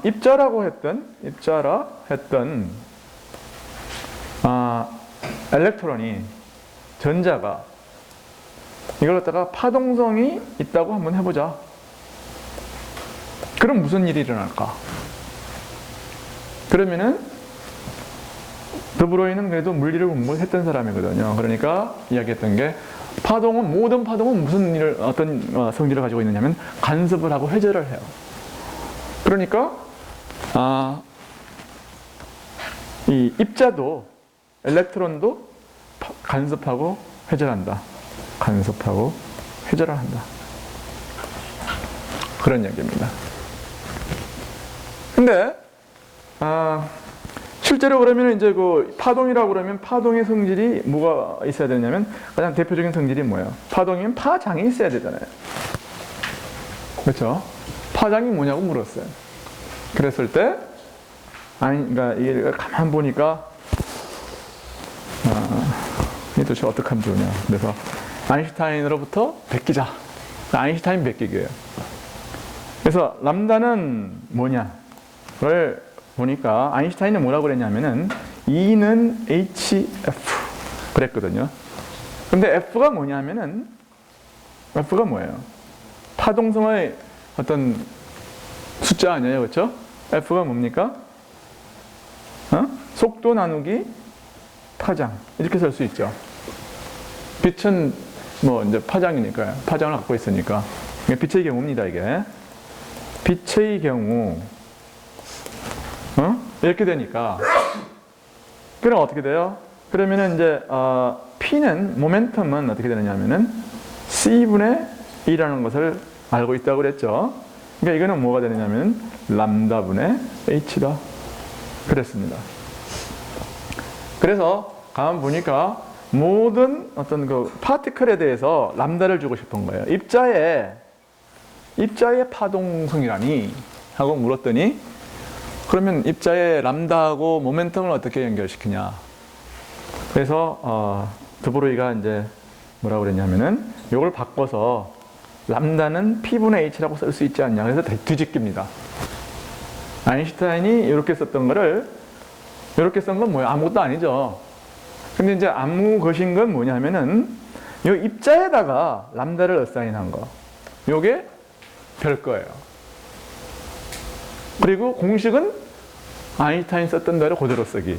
입자라 했던 엘렉트론이 전자가 이걸 갖다가 파동성이 있다고 한번 해보자. 그럼 무슨 일이 일어날까? 그러면은 드브로이는 그래도 물리를 공부했던 사람이거든요. 그러니까 이야기했던 게 모든 파동은 무슨 일을 어떤 성질을 가지고 있느냐면 간섭을 하고 회절을 해요. 그러니까 이 입자도 엘렉트론도 간섭하고 회절한다. 간섭하고 회절을 한다. 그런 얘기입니다. 근데 실제로 그러면 이제 그 파동이라고 그러면 파동의 성질이 뭐가 있어야 되냐면 가장 대표적인 성질이 뭐예요? 파동이면 파장이 있어야 되잖아요. 그렇죠? 파장이 뭐냐고 물었어요. 그랬을 때 그러니까 이게 가만 보니까 이게 도대체 어떻게 하면 좋으냐. 그래서 아인슈타인으로부터 베끼자. 아인슈타인 베끼기예요. 그래서 람다는 뭐냐를 보니까 아인슈타인은 뭐라고 그랬냐면은 E는 HF 그랬거든요. 근데 F가 뭐냐면은 F가 뭐예요? 파동성의 어떤 숫자 아니에요, 그렇죠? F가 뭡니까? 속도 나누기 파장 이렇게 쓸 수 있죠. 빛은 뭐 이제 파장이니까요. 파장을 갖고 있으니까 빛의 경우입니다. 이게 빛의 경우 이렇게 되니까 그럼 어떻게 돼요? 그러면은 이제 P는 모멘텀은 어떻게 되느냐면은 C분의 E라는 것을 알고 있다고 그랬죠. 그러니까 이거는 뭐가 되느냐면 람다분의 H다. 그랬습니다. 그래서 가만 보니까 모든 어떤 그 파티클에 대해서 람다를 주고 싶은 거예요. 입자의 파동성이라니 하고 물었더니 그러면 입자의 람다하고 모멘텀을 어떻게 연결시키냐. 그래서 드브로이가 이제 뭐라고 그랬냐면은 이걸 바꿔서 람다는 P분의 H라고 쓸 수 있지 않냐. 그래서 뒤집깁니다. 아인슈타인이 이렇게 썼던 거를 이렇게 쓴 건 뭐예요? 아무것도 아니죠. 근데 이제 아무 것인 건 뭐냐면은 이 입자에다가 람다를 어사인한 거. 요게 별 거예요. 그리고 공식은 아인슈타인 썼던 대로 그대로 쓰기.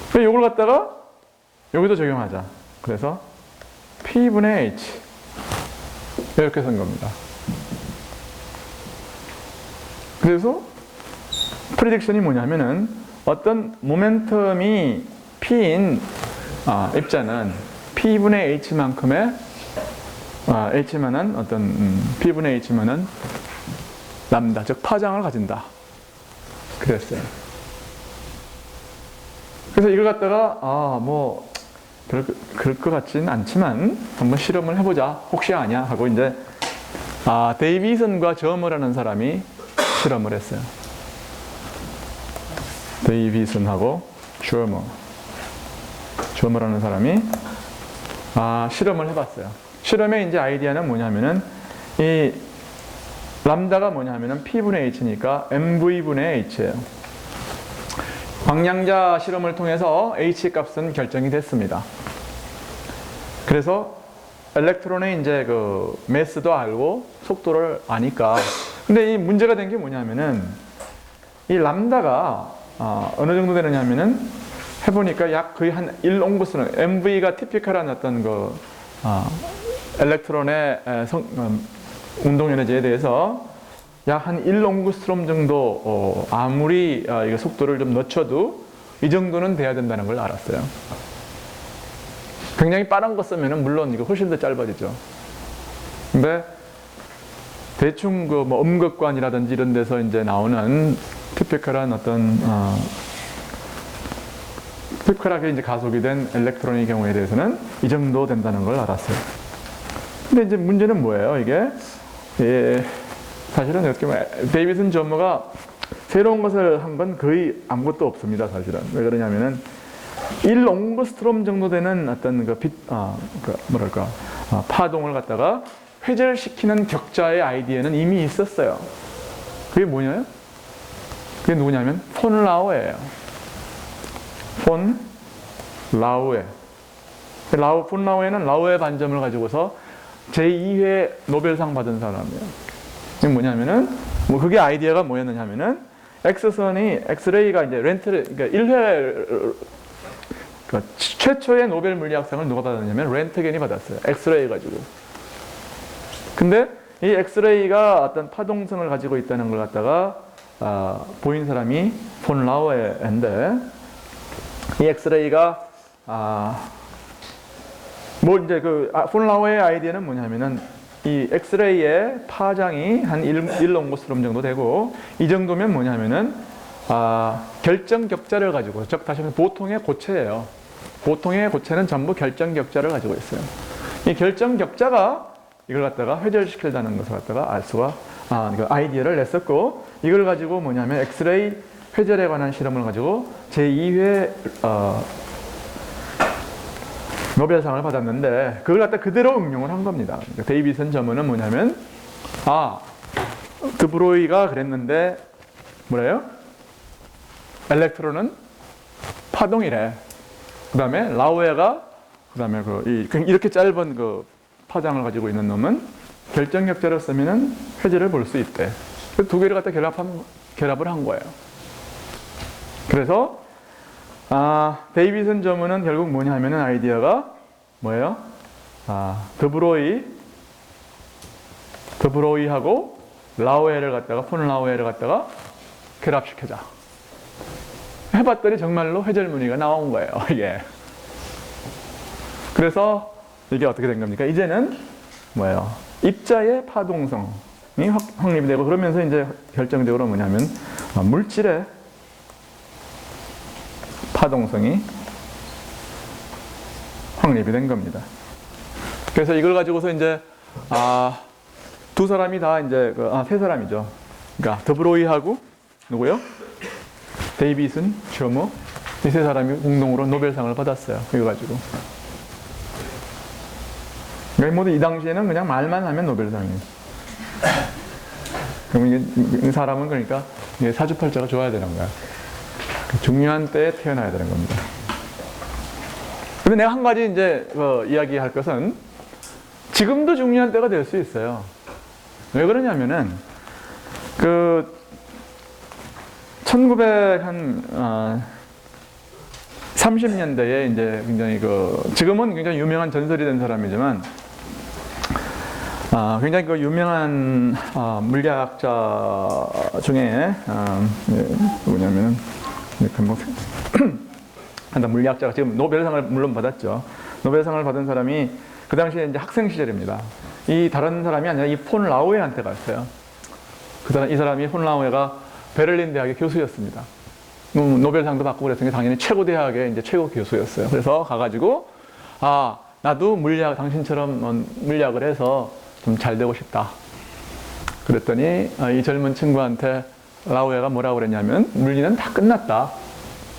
이걸 갖다가 여기도 적용하자. 그래서 P분의 H 이렇게 쓴 겁니다. 그래서 프리딕션이 뭐냐면은 어떤 모멘텀이 P인 입자는 P분의 H만큼의 H만한 어떤 P분의 H만한 람다, 즉 파장을 가진다. 그랬어요. 그래서 이걸 갖다가 뭐 그럴 것 같지는 않지만 한번 실험을 해보자. 혹시 아냐 하고 이제 데이비슨과 저머라는 사람이 실험을 했어요. 데이비슨하고 저머라는 사람이 실험을 해봤어요. 실험의 이제 아이디어는 뭐냐면은 이 람다가 뭐냐면은 P분의 H니까 MV분의 H예요. 방향자 실험을 통해서 H 값은 결정이 됐습니다. 그래서 엘렉트론의 이제 그 매스도 알고 속도를 아니까. 근데 이 문제가 된 게 뭐냐면은 이 람다가 어느 정도 되느냐면은 해보니까 약 거의 한 1옹구스름, MV가 티피컬한 어떤 그 엘렉트론의 운동 에너지에 대해서 약 한 1옹구스트롬 정도 아무리 이거 속도를 좀 늦춰도 이 정도는 돼야 된다는 걸 알았어요. 굉장히 빠른 거 쓰면은 물론 이거 훨씬 더 짧아지죠. 근데 대충 그 뭐 음극관이라든지 이런 데서 이제 나오는 티피컬한 어떤 티피컬하게 이제 가속이 된 엘렉트론의 경우에 대해서는 이 정도 된다는 걸 알았어요. 근데 이제 문제는 뭐예요? 이게 사실은 이렇게 데이비슨 저머가 새로운 것을 한 건 거의 아무것도 없습니다. 사실은 왜 그러냐면은 1옹구스트롬 정도 되는 어떤 파동을 갖다가 회절시키는 격자의 아이디어는 이미 있었어요. 그게 뭐냐요? 그게 누구냐면 폰 라우에예요. 폰 라우에. 폰 라우에는 라우에 반점을 가지고서 제2회 노벨상 받은 사람이에요. 이게 뭐냐면은 그게 아이디어가 뭐였느냐면은 X선이 엑스레이가 이제 그러니까 1회 최초의 노벨 물리학상을 누가 받았냐면 렌트겐이 받았어요. 엑스레이 가지고. 근데 이 엑스레이가 어떤 파동성을 가지고 있다는 걸 갖다가 보인 사람이 폰 라우에인데 이 엑스레이가 폰 라우에의 아이디어는 뭐냐면은 이 엑스레이의 파장이 한 1옹구스트롬 정도 되고 이 정도면 뭐냐면은 결정 격자를 가지고, 즉 다시 말해서 보통의 고체예요. 보통의 고체는 전부 결정 격자를 가지고 있어요. 이 결정 격자가 이걸 갖다가 회절시킨다는 것을 갖다가 알 수가 아이디어를 냈었고, 이걸 가지고 뭐냐면 엑스레이 회절에 관한 실험을 가지고 제2회 노벨상을 받았는데 그걸 갖다 그대로 응용을 한 겁니다. 그러니까 데이비슨 저머는 뭐냐면 드브로이가 그랬는데 뭐래요? 엘렉트론은 파동이래. 그 다음에 라우에가 그 다음에 이렇게 짧은 그 파장을 가지고 있는 놈은 결정격자를 쓰면은 회절을 볼 수 있대. 그 두 개를 갖다 결합을 한 거예요. 그래서 데이비슨 저머는 결국 뭐냐 하면은 아이디어가 뭐예요? 드브로이하고 라우에를 갖다가 폰 라우에를 갖다가 결합시켜자. 해봤더니 정말로 회절 무늬가 나온 거예요. 이게. 그래서 이게 어떻게 된 겁니까? 이제는 뭐예요? 입자의 파동성이 확립이 되고, 그러면서 이제 결정적으로 뭐냐면 물질의 파동성이 확립이 된 겁니다. 그래서 이걸 가지고서 이제 두 사람이 다 이제 세 사람이죠. 그러니까 드브로이하고 누구요? 데이비슨, 저머, 이 세 사람이 공동으로 노벨상을 받았어요. 이거 가지고. 그러니까 모두 이 당시에는 그냥 말만 하면 노벨상이에요. 그럼 이 사람은 그러니까 사주팔자가 좋아야 되는 거야. 중요한 때에 태어나야 되는 겁니다. 근데 내가 한 가지 이제 이야기할 것은 지금도 중요한 때가 될 수 있어요. 왜 그러냐면은 1900 30년대에 이제 굉장히 지금은 굉장히 유명한 전설이 된 사람이지만, 굉장히 유명한 물리학자 중에 누구냐면은 물리학자가 지금 노벨상을 물론 받았죠. 노벨상을 받은 사람이 그 당시에 이제 학생 시절입니다. 이 다른 사람이 아니라 이 폰 라우에한테 갔어요. 이 사람이 폰 라우에가 베를린 대학의 교수였습니다. 노벨상도 받고 그랬으니까 당연히 최고 대학의 이제 최고 교수였어요. 그래서 가가지고 나도 당신처럼 물리학을 해서 좀 잘 되고 싶다. 그랬더니 이 젊은 친구한테 라우에가 뭐라고 그랬냐면, 물리는 다 끝났다.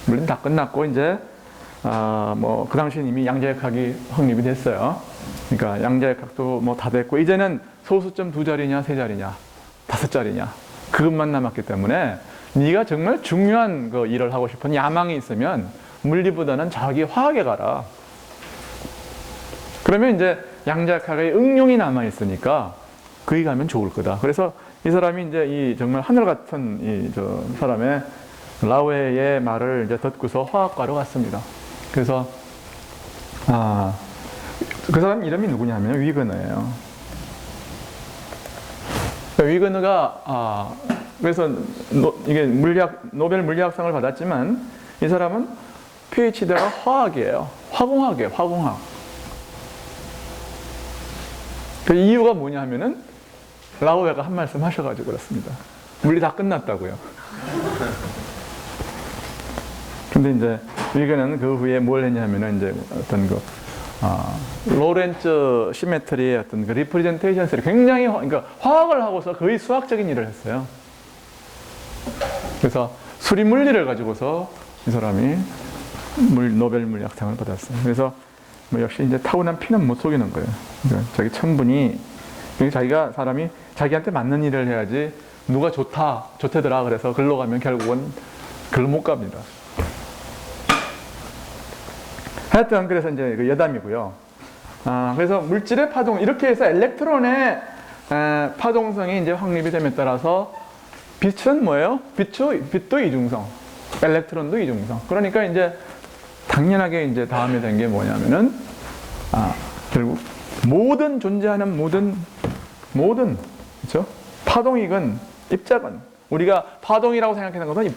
물리는 다 끝났고 이제 그 당시엔 이미 양자역학이 확립이 됐어요. 그러니까 양자역학도 다 됐고 이제는 소수점 2자리냐 3자리냐 5자리냐 그것만 남았기 때문에 네가 정말 중요한 일을 하고 싶은 야망이 있으면 물리보다는 저기 화학에 가라. 그러면 이제 양자역학의 응용이 남아 있으니까 거기 가면 좋을 거다. 그래서 이 사람이 이제 정말 하늘 같은 저 사람의 라우에의 말을 이제 듣고서 화학과로 갔습니다. 그래서 그 사람 이름이 누구냐면 위그너예요. 위그너가 그래서 이게 노벨 물리학상을 받았지만 이 사람은 PhD가 화학이에요. 화공학이에요. 화공학. 그 이유가 뭐냐 하면은 라우에가 한 말씀 하셔가지고 그렇습니다. 물리 다 끝났다고요. 근데 이제 위그너는 그 후에 뭘 했냐면은 이제 어떤 로렌츠 시메트리의 어떤 리프레젠테이션스를 굉장히 그러니까 화학을 하고서 거의 수학적인 일을 했어요. 그래서 수리 물리를 가지고서 이 사람이 노벨 물리학상을 받았어요. 그래서 역시 이제 타고난 피는 못 속이는 거예요. 그러니까 자기 천분이 자기가 사람이 자기한테 맞는 일을 해야지 누가 좋대더라 그래서 글로 가면 결국은 글로 못 갑니다. 하여튼 그래서 이제 여담이고요. 그래서 물질의 파동 이렇게 해서 엘렉트론의 파동성이 이제 확립이 됨에 따라서 빛은 뭐예요? 빛도 이중성, 엘렉트론도 이중성. 그러니까 이제 당연하게 이제 다음에 된 게 뭐냐면은 결국 모든 존재하는 모든 그렇죠? 파동이건 입자건 우리가 파동이라고 생각하는 것은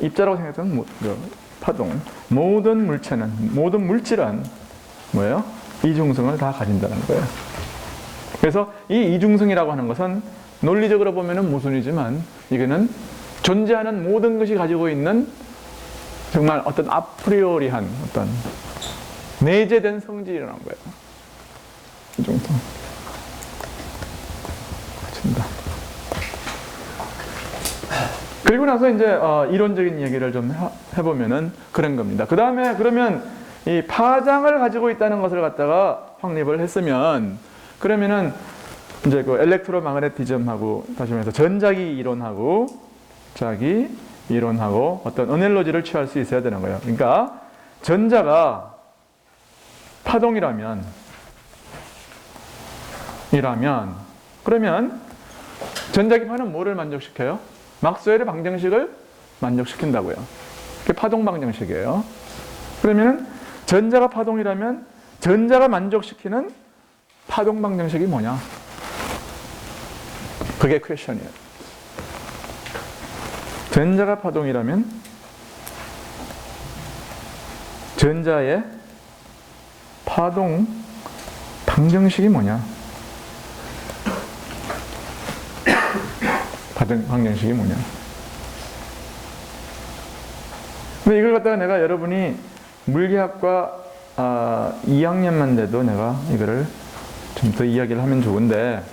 입자라고 생각하는 파동. 모든 물질은 뭐예요? 이중성을 다 가진다는 거예요. 그래서 이 이중성이라고 하는 것은 논리적으로 보면은 모순이지만 이거는 존재하는 모든 것이 가지고 있는 정말 어떤 아프리오리한 어떤 내재된 성질이라는 거예요. 이중성. 맞습니다. 그리고 나서 이제 이론적인 얘기를 좀 해보면은 그런 겁니다. 그 다음에 그러면 이 파장을 가지고 있다는 것을 갖다가 확립을 했으면 그러면은 이제 그 엘렉트로마그네티즘하고 다시 말해서 전자기 이론하고 어떤 어넬로지를 취할 수 있어야 되는 거예요. 그러니까 전자가 파동이라면 그러면 전자기파는 뭐를 만족시켜요? 막스웰의 방정식을 만족시킨다고요. 그게 파동 방정식이에요. 그러면은 전자가 파동이라면 전자가 만족시키는 파동 방정식이 뭐냐? 그게 퀘션이에요. 전자가 파동이라면 전자의 파동 방정식이 뭐냐? 파동 방정식이 뭐냐? 근데 이걸 갖다가 내가 여러분이 물리학과 2학년만 돼도 내가 이거를 좀 더 이야기를 하면 좋은데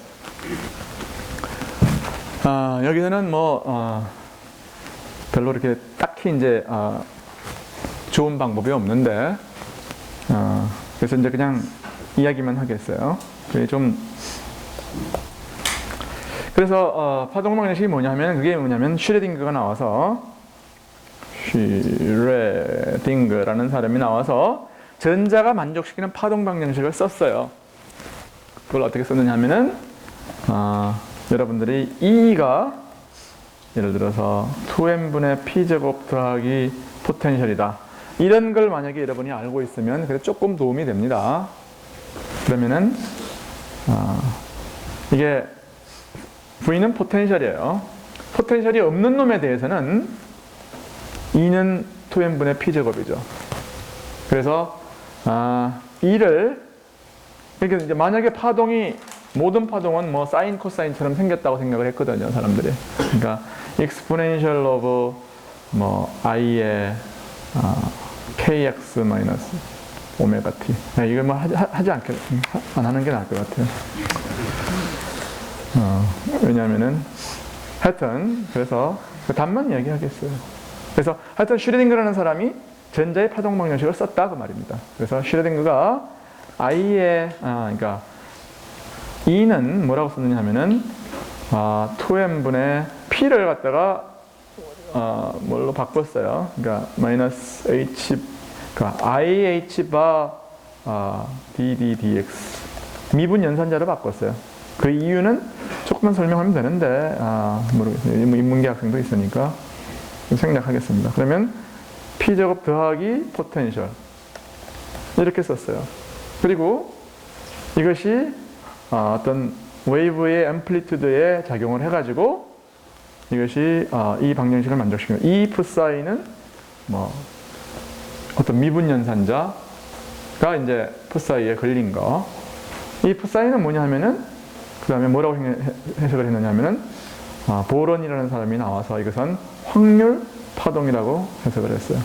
여기서는 별로 이렇게 딱히 이제 좋은 방법이 없는데 그래서 이제 그냥 이야기만 하겠어요. 그래서 파동 방정식이 뭐냐면 그게 뭐냐면 슈레딩거가 나와서 슈레딩거라는 사람이 나와서 전자가 만족시키는 파동 방정식을 썼어요. 그걸 어떻게 썼느냐 하면은 여러분들이 E가 예를 들어서 2n분의 P제곱 더하기 포텐셜이다. 이런 걸 만약에 여러분이 알고 있으면 그래 조금 도움이 됩니다. 그러면은 이게 V는 포텐셜이에요. 포텐셜이 없는 놈에 대해서는 E는 2n분의 P제곱이죠. 그래서 E를 그러니까 이제 만약에 파동이 모든 파동은 뭐 사인 코사인처럼 생겼다고 생각을 했거든요, 사람들이. 그러니까 exponential of 뭐 i의 kx 마이너스 오메가 t. 이걸 뭐 하지 않게 안 하는 게 나을 것 같아요. 왜냐하면은 하여튼 그래서 그 답만 이야기하겠어요. 그래서 하여튼 슈레딩거라는 사람이 전자의 파동 방정식을 썼다 그 말입니다. 그래서 슈레딩거가 i의 그러니까 E는 뭐라고 썼느냐 하면은 2n분의 P를 갖다가 뭘로 바꿨어요. 그러니까 마이너스 H 그러니까 IH 바 DD DX 미분 연산자로 바꿨어요. 그 이유는 조금만 설명하면 되는데 모르겠어요. 인문계 학생도 있으니까 생략하겠습니다. 그러면 P제곱 더하기 포텐셜 이렇게 썼어요. 그리고 이것이 어떤 웨이브의 앰플리튜드에 작용을 해가지고 이것이 이 방정식을 만족시키는 이 푸사이는 뭐 어떤 미분 연산자가 이제 푸사이에 걸린 거. 이 푸사이는 뭐냐 하면은 그 다음에 뭐라고 해석을 했느냐 하면은 보론이라는 사람이 나와서 이것은 확률 파동이라고 해석을 했어요.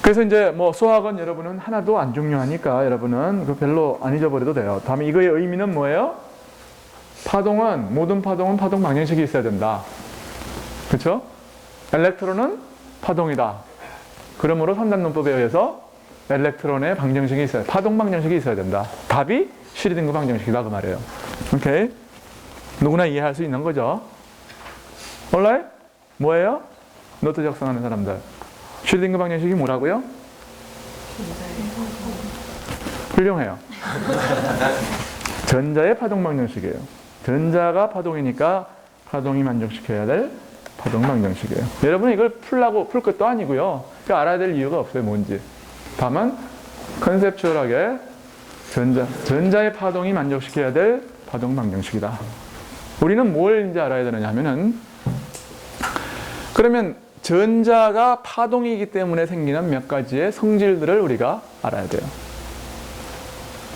그래서 이제 뭐 수학은 여러분은 하나도 안 중요하니까 여러분은 그 별로 안 잊어버려도 돼요. 다음에 이거의 의미는 뭐예요? 파동은 모든 파동은 파동 방정식이 있어야 된다. 그렇죠? 엘렉트론은 파동이다. 그러므로 3단 논법에 의해서 엘렉트론의 방정식이 있어야 파동 방정식이 있어야 된다. 답이 슈레딩거 방정식이다 그 말이에요. 오케이? 누구나 이해할 수 있는 거죠. alright? 뭐예요? 노트 작성하는 사람들. 슈레딩거 방정식이 뭐라고요? 훌륭해요. 전자의 파동 방정식이에요. 전자가 파동이니까 파동이 만족시켜야 될 파동 방정식이에요. 여러분 이걸 풀 것도 아니고요. 알아야 될 이유가 없어요. 뭔지. 다만 컨셉추얼하게 전자의 파동이 만족시켜야 될 파동 방정식이다. 우리는 뭘 이제 알아야 되느냐 하면은 그러면 전자가 파동이기 때문에 생기는 몇 가지의 성질들을 우리가 알아야 돼요.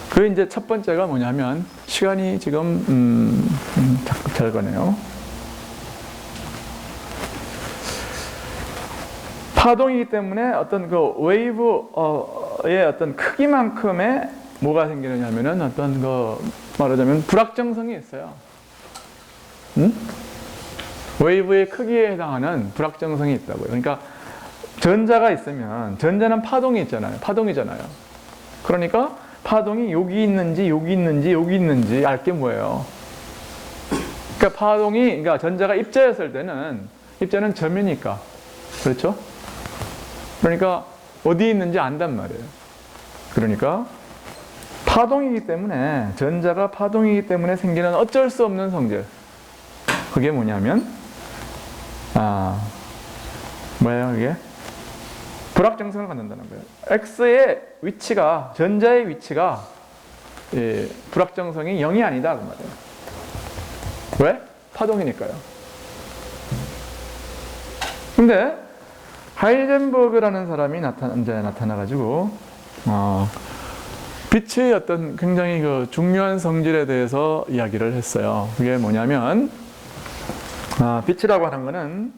그 이제 첫 번째가 뭐냐면 시간이 지금 자꾸 잘 가네요. 파동이기 때문에 어떤 그 웨이브의 어떤 크기만큼의 뭐가 생기느냐면은 어떤 그 말하자면 불확정성이 있어요. 웨이브의 크기에 해당하는 불확정성이 있다고요. 그러니까 전자가 있으면 전자는 파동이 있잖아요. 파동이잖아요. 그러니까 파동이 여기 있는지 여기 있는지 여기 있는지 알 게 뭐예요? 그러니까 파동이 그러니까 전자가 입자였을 때는 입자는 점이니까 그렇죠? 그러니까 어디 있는지 안단 말이에요. 그러니까 파동이기 때문에 전자가 파동이기 때문에 생기는 어쩔 수 없는 성질. 그게 뭐냐면 뭐예요 이게? 불확정성을 갖는다는 거예요. X의 위치가 전자의 위치가 불확정성이 0이 아니다 그 말이에요. 왜? 파동이니까요. 근데 하이젠버그라는 사람이 나타나가지고 빛의 어떤 굉장히 그 중요한 성질에 대해서 이야기를 했어요. 그게 뭐냐면 빛이라고 하는 거는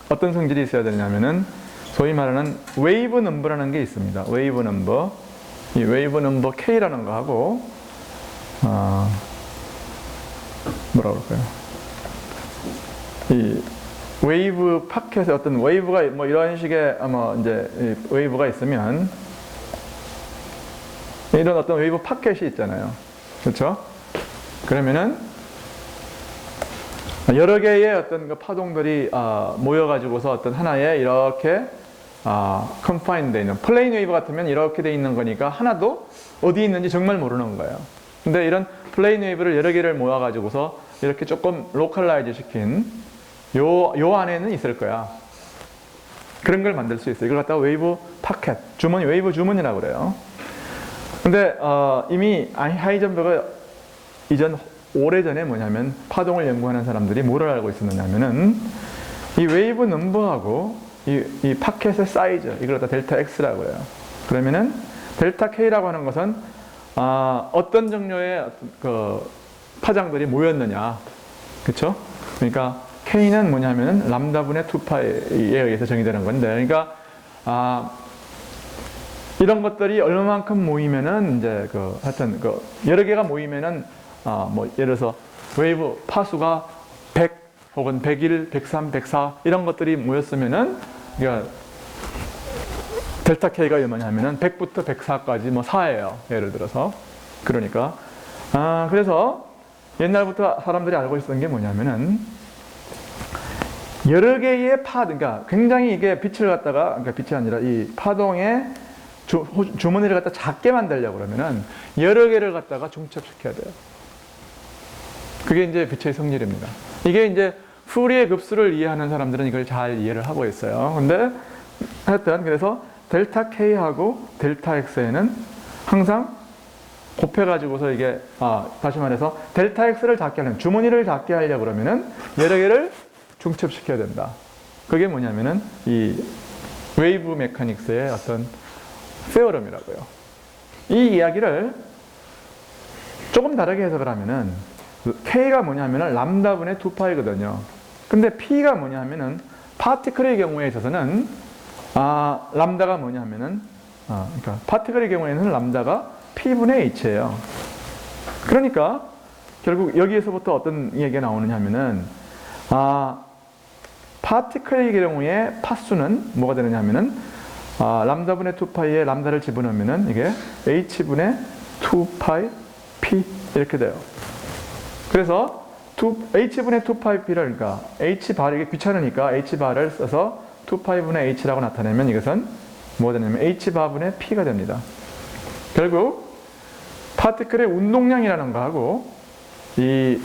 어떤 성질이 있어야 되냐면은 소위 말하는 웨이브 넘버라는 게 있습니다. 웨이브 넘버. 이 웨이브 넘버 K라는 거 하고 뭐라 그럴까요? 이 웨이브 파켓에 어떤 웨이브가 뭐 이런 식의 이제 웨이브가 있으면 이런 어떤 웨이브 파켓이 있잖아요. 그렇죠? 그러면은 여러 개의 어떤 그 파동들이 모여가지고서 어떤 하나의 이렇게 컨파인드 돼 있는 플레인 웨이브 같으면 이렇게 돼 있는 거니까 하나도 어디 있는지 정말 모르는 거예요. 근데 이런 플레인 웨이브를 여러 개를 모아가지고서 이렇게 조금 로컬라이즈 시킨 요 안에는 있을 거야. 그런 걸 만들 수 있어요. 이걸 갖다가 웨이브 파켓, 주머니, 웨이브 주머니라고 그래요. 근데 이미 하이젠버그 이전 오래전에 뭐냐면 파동을 연구하는 사람들이 뭐를 알고 있었느냐면은 이 웨이브 넘버하고 이 파켓의 사이즈, 이걸 갖다 델타 X라고 해요. 그러면은 델타 K라고 하는 것은 어떤 종류의 그 파장들이 모였느냐, 그렇죠? 그러니까 K는 뭐냐면은 람다분의 2파이에 의해서 정의되는 건데, 그러니까 이런 것들이 얼마만큼 모이면은 이제 하여튼 여러 개가 모이면은 뭐 예를 들어서 웨이브 파수가 100 혹은 101, 103, 104 이런 것들이 모였으면은 그러니까 델타 K가 얼마냐면은 100부터 104까지 뭐 4예요. 예를 들어서. 그러니까 그래서 옛날부터 사람들이 알고 있었던 게 뭐냐면은 여러 개의 그러니까 굉장히 이게 빛을 갖다가, 그러니까 빛이 아니라 이 파동의 주머니를 갖다 작게 만들려고 그러면은 여러 개를 갖다가 중첩시켜야 돼요. 그게 이제 빛의 성질입니다. 이게 이제 푸리의 급수를 이해하는 사람들은 이걸 잘 이해를 하고 있어요. 근데 하여튼 그래서 델타 K하고 델타 X에는 항상 곱해가지고서 이게 다시 말해서 델타 X를 작게 하려면, 주머니를 작게 하려고 그러면은 여러 개를 중첩시켜야 된다. 그게 뭐냐면은 이 웨이브 메카닉스의 어떤 세어럼이라고요. 이 이야기를 조금 다르게 해석을 하면은 K가 뭐냐면은 람다분의 2파이거든요. 근데 P가 뭐냐면은 파티클의 경우에 있어서는 람다가 뭐냐면은 그러니까 파티클의 경우에는 람다가 P분의 H예요. 그러니까 결국 여기에서부터 어떤 얘기가 나오느냐 하면은 파티클의 경우에 파수는 뭐가 되느냐 하면은 람다분의 2파이에 람다를 집어넣으면은 이게 H분의 2파이 P 이렇게 돼요. 그래서 H분의 2파이 P를, 그러니까 H바를, 이게 귀찮으니까 H바를 써서 2파이분의 H라고 나타내면 이것은 뭐가 되냐면 H바분의 P가 됩니다. 결국 파티클의 운동량이라는 거하고 이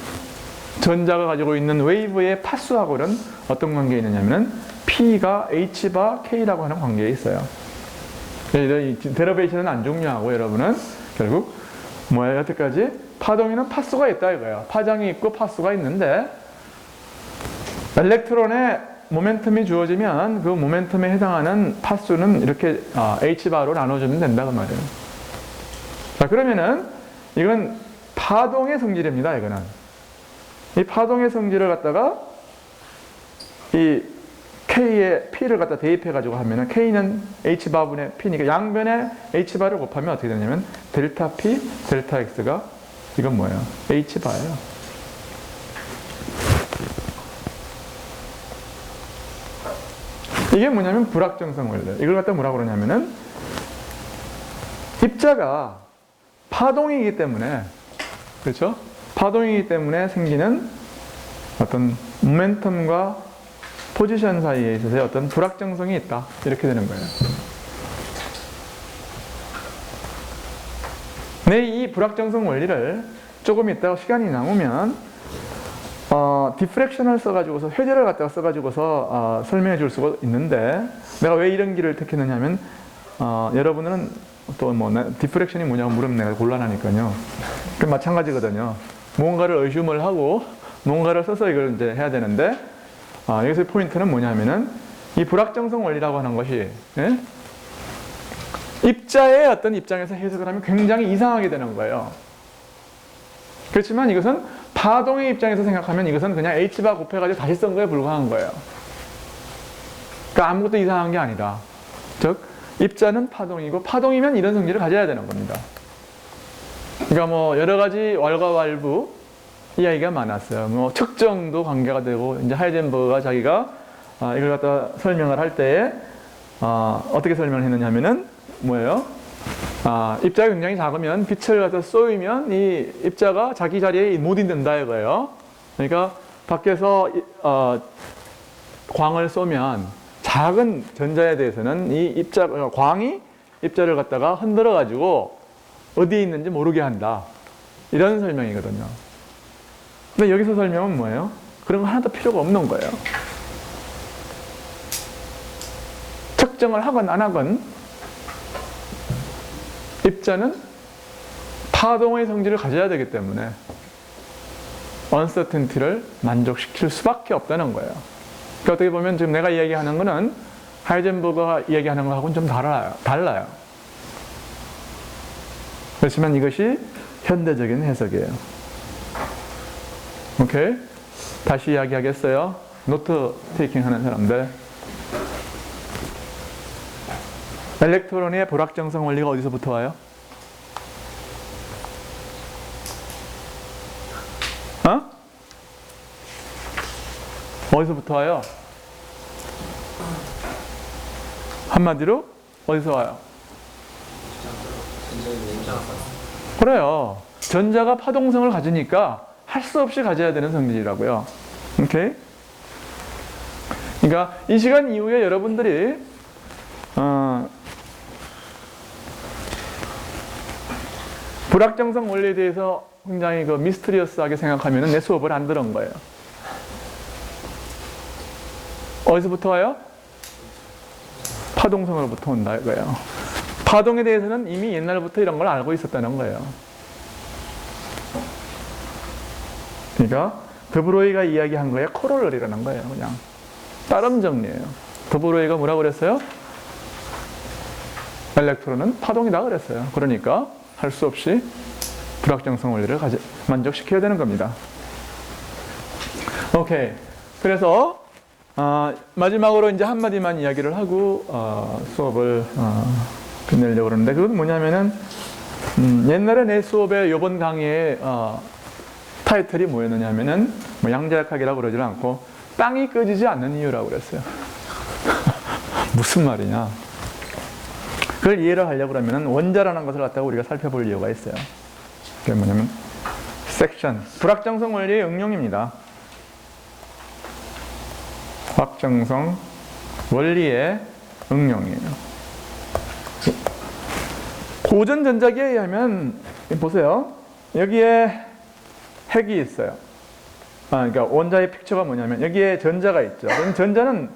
전자가 가지고 있는 웨이브의 파수하고는 어떤 관계에 있느냐면은 P가 H바 K라고 하는 관계에 있어요. 이 데러베이션은 안 중요하고 여러분은 결국 뭐예요? 여태까지 파동에는 파수가 있다 이거예요. 파장이 있고 파수가 있는데 엘렉트론의 모멘텀이 주어지면 그 모멘텀에 해당하는 파수는 이렇게 H바로 나눠주면 된다 그 말이에요. 자, 그러면은 이건 파동의 성질입니다. 이거는 이 파동의 성질을 갖다가 이 K에 P를 갖다 대입해 가지고 하면은 K는 H바분의 P니까 양변에 H바를 곱하면 어떻게 되냐면 델타 P, 델타 X가 이건 뭐예요? H바예요. 이게 뭐냐면 불확정성 원리. 이걸 갖다 뭐라고 그러냐면은 입자가 파동이기 때문에, 그렇죠? 파동이기 때문에 생기는 어떤 모멘텀과 포지션 사이에 있어서 어떤 불확정성이 있다. 이렇게 되는 거예요. 네, 이 불확정성 원리를 조금 있다가 시간이 남으면 디프렉션을 써가지고서, 회제를 갖다가 써가지고서 설명해 줄 수가 있는데, 내가 왜 이런 길을 택했느냐 하면 여러분은 또 뭐 디프렉션이 뭐냐고 물으면 내가 곤란하니까요. 그 마찬가지거든요. 뭔가를 의심을 하고 뭔가를 써서 이걸 이제 해야 되는데, 여기서 포인트는 뭐냐면은 이 불확정성 원리라고 하는 것이, 예? 입자의 어떤 입장에서 해석을 하면 굉장히 이상하게 되는 거예요. 그렇지만 이것은 파동의 입장에서 생각하면 이것은 그냥 H바 곱해가지고 다시 쓴 거에 불과한 거예요. 그러니까 아무것도 이상한 게 아니다. 즉 입자는 파동이고 파동이면 이런 성질을 가져야 되는 겁니다. 그러니까 뭐 여러 가지 왈가왈부 이야기가 많았어요. 뭐 측정도 관계가 되고, 이제 하이젠버그가 자기가 이걸 갖다 설명을 할 때에 어떻게 설명을 했느냐 하면은 뭐예요? 입자가 굉장히 작으면 빛을 갖다 쏘이면 이 입자가 자기 자리에 못 있는다 이거예요. 그러니까 밖에서 광을 쏘면 작은 전자에 대해서는 이 광이 입자를 갖다가 흔들어 가지고 어디에 있는지 모르게 한다. 이런 설명이거든요. 근데 여기서 설명은 뭐예요? 그런 거 하나도 필요가 없는 거예요. 측정을 하건 안 하건 입자는 파동의 성질을 가져야 되기 때문에 uncertainty를 만족시킬 수밖에 없다는 거예요. 그러니까 어떻게 보면 지금 내가 이야기하는 거는 하이젠버그가 이야기하는 거하고는 좀 달라요. 그렇지만 이것이 현대적인 해석이에요. 오케이? 다시 이야기하겠어요. 노트 테이킹 하는 사람들. 엘렉트론의 불확정성 원리가 어디서부터 와요? 어디서부터 와요? 한마디로 어디서 와요? 그래요. 전자가 파동성을 가지니까 할 수 없이 가져야 되는 성질이라고요. 오케이? 그러니까 이 시간 이후에 여러분들이 불확정성 원리에 대해서 굉장히 미스터리어스하게 생각하면 내 수업을 안 들은 거예요. 어디서부터 와요? 파동성으로부터 온다 이거예요. 파동에 대해서는 이미 옛날부터 이런 걸 알고 있었다는 거예요. 그러니까 드브로이가 이야기한 거에 코롤러리라는 거예요. 그냥 따름 정리예요. 드브로이가 뭐라고 그랬어요? 엘렉트론은 파동이다 그랬어요. 그러니까 할 수 없이 불확정성 원리를 만족시켜야 되는 겁니다. 오케이. 그래서 마지막으로 이제 한마디만 이야기를 하고 수업을 끝내려고 그러는데, 그건 뭐냐면은 옛날에 내 수업의 이번 강의의 타이틀이 뭐였느냐면은 뭐 양자역학이라고 그러지 않고 땅이 꺼지지 않는 이유라고 그랬어요. 무슨 말이냐? 그걸 이해를 하려고 그러면은 원자라는 것을 갖다가 우리가 살펴볼 이유가 있어요. 그게 뭐냐면 섹션, 불확정성 원리의 응용입니다. 확정성 원리의 응용이에요. 고전 전자기에 의하면 보세요. 여기에 핵이 있어요. 그러니까 원자의 픽처가 뭐냐면 여기에 전자가 있죠. 그럼 전자는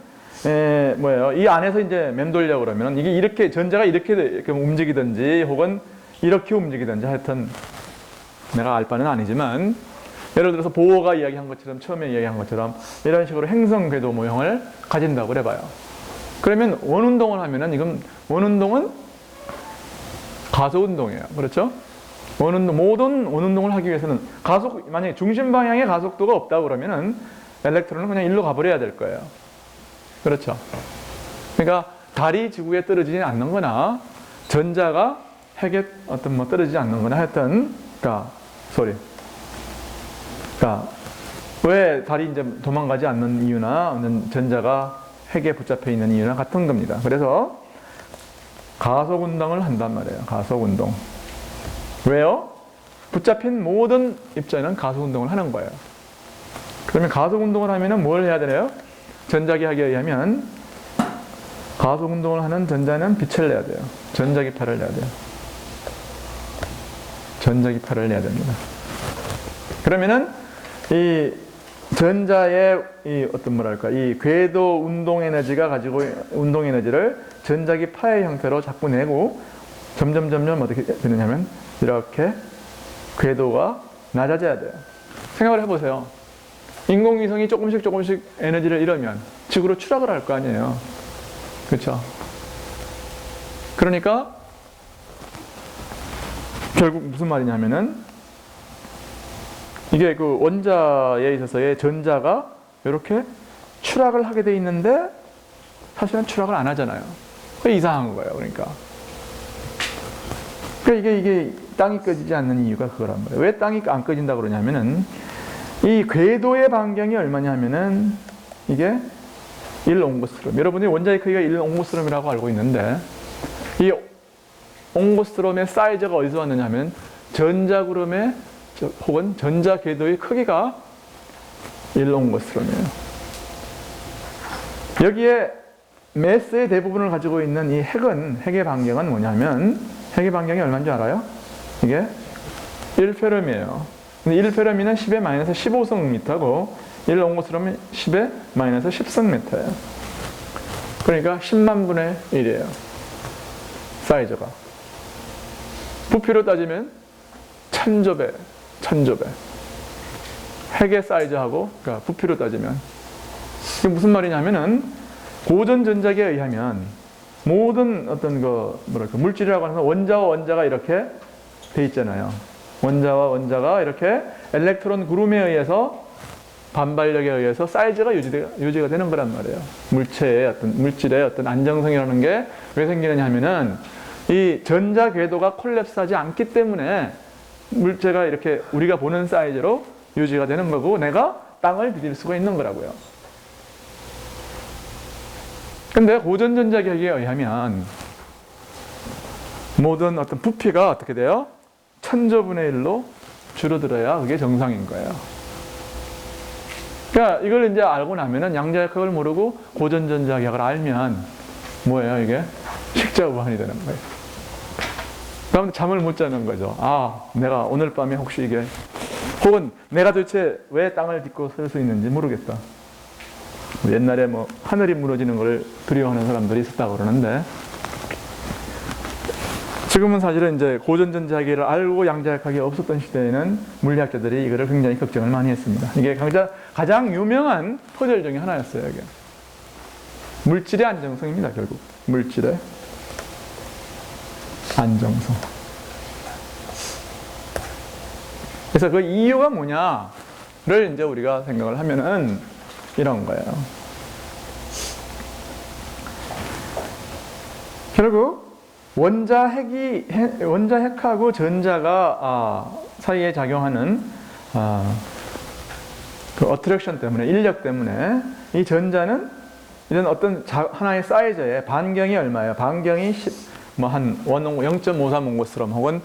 뭐예요? 이 안에서 이제 맴돌려 그러면 이게 이렇게 전자가 이렇게 움직이든지 혹은 이렇게 움직이든지 하여튼 내가 알 바는 아니지만 예를 들어서 보어가 이야기한 것처럼 처음에 이야기한 것처럼 이런 식으로 행성 궤도 모형을 가진다고 그래봐요. 그러면 원운동을 하면은 이건 원운동은 가속운동이에요. 그렇죠? 모든 원운동을 하기 위해서는 만약에 중심 방향의 가속도가 없다고 그러면은 엘렉트론은 그냥 일로 가버려야 될 거예요. 그렇죠? 그러니까 달이 지구에 떨어지지 않는 거나 전자가 핵에 떨어지지 않는 거나 하여튼 왜 달이 이제 도망가지 않는 이유나 전자가 핵에 붙잡혀 있는 이유나 같은 겁니다. 그래서 가속운동을 한단 말이에요. 가속운동. 왜요? 붙잡힌 모든 입자는 가속운동을 하는 거예요. 그러면 가속운동을 하면은 뭘 해야 되나요? 전자기학에 의하면 가속운동을 하는 전자는 빛을 내야 돼요. 전자기파를 내야 돼요. 전자기파를 내야 됩니다. 그러면은 이 전자의 이 궤도 운동 에너지가 가지고 운동 에너지를 전자기파의 형태로 자꾸 내고 점점 어떻게 되느냐면 이렇게 궤도가 낮아져야 돼요. 생각을 해보세요. 인공위성이 조금씩 에너지를 잃으면 지구로 추락을 할 거 아니에요. 그렇죠? 그러니까 결국 무슨 말이냐면은 이게 그 원자에 있어서의 전자가 이렇게 추락을 하게 돼 있는데 사실은 추락을 안 하잖아요. 그게 이상한 거예요. 그러니까 이게 땅이 꺼지지 않는 이유가 그거란 말이에요. 왜 땅이 안 꺼진다 그러냐면은 이 궤도의 반경이 얼마냐면은 이게 1옹고스트롬. 여러분이 원자의 크기가 1옹고스트롬이라고 알고 있는데 이 옹고스트롬의 사이즈가 어디서 왔느냐 하면 전자구름의 혹은 전자 궤도의 크기가 1옹고스트롬이에요. 여기에 매스의 대부분을 가지고 있는 이 핵의 반경은 뭐냐면 핵의 반경이 얼마인 줄 알아요? 이게 1페르미예요. 근데 1페르미는 10의 마이너스 15성미터고 1옹호스러면 10의 마이너스 10승미터예요. 그러니까 10만 분의 1이에요. 사이즈가. 부피로 따지면 1000조배, 1000조배. 핵의 사이즈하고, 그러니까 부피로 따지면. 이게 무슨 말이냐면은, 고전 전자기에 의하면, 모든 어떤 물질이라고 하는 건 원자와 원자가 이렇게 돼 있잖아요. 원자와 원자가 이렇게 엘렉트론 구름에 의해서 반발력에 의해서 사이즈가 유지가 되는 거란 말이에요. 물질의 어떤 안정성이라는 게 왜 생기느냐 하면은 이 전자 궤도가 콜랩스하지 않기 때문에 물체가 이렇게 우리가 보는 사이즈로 유지가 되는 거고 내가 땅을 디딜 수가 있는 거라고요. 근데 고전 전자기에 의하면 모든 어떤 부피가 어떻게 돼요? 1000조분의 1로 줄어들어야 그게 정상인 거예요. 그러니까 이걸 이제 알고 나면은 양자역학을 모르고 고전 전자기학을 알면 뭐예요, 이게? 식자우한이 되는 거예요. 그럼 잠을 못 자는 거죠. 아, 내가 오늘 밤에 혹시 이게 혹은 내가 도대체 왜 땅을 딛고 설 수 있는지 모르겠다. 옛날에 뭐 하늘이 무너지는 걸 두려워하는 사람들이 있었다고 그러는데 지금은 사실은 이제 고전 전자기를 알고 양자역학이 없었던 시대에는 물리학자들이 이거를 굉장히 걱정을 많이 했습니다. 이게 가장 유명한 퍼즐 중에 하나였어요, 이게. 물질의 안정성입니다, 결국. 물질의 안정성. 그래서 그 이유가 뭐냐를 이제 우리가 생각을 하면은 이런 거예요. 결국 원자 핵하고 전자가 사이에 작용하는 그 어트랙션 때문에, 인력 때문에 이 전자는 이런 어떤 하나의 사이즈에 반경이 얼마예요? 반경이 한 0.53 옹고스럼 혹은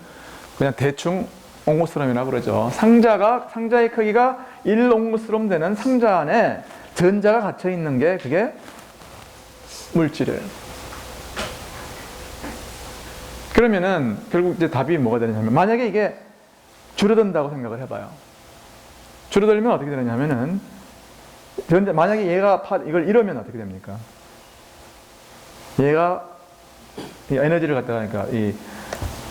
그냥 대충 옹고스럼이라고 그러죠. 상자의 크기가 1 옹고스럼 되는 상자 안에 전자가 갇혀 있는 게 그게 물질이에요. 그러면은 결국 이제 답이 뭐가 되느냐면 만약에 이게 줄어든다고 생각을 해봐요. 줄어들면 어떻게 되느냐면은 만약에 얘가 이걸 이러면 어떻게 됩니까? 얘가 이 에너지를 갖다가 그러니까 이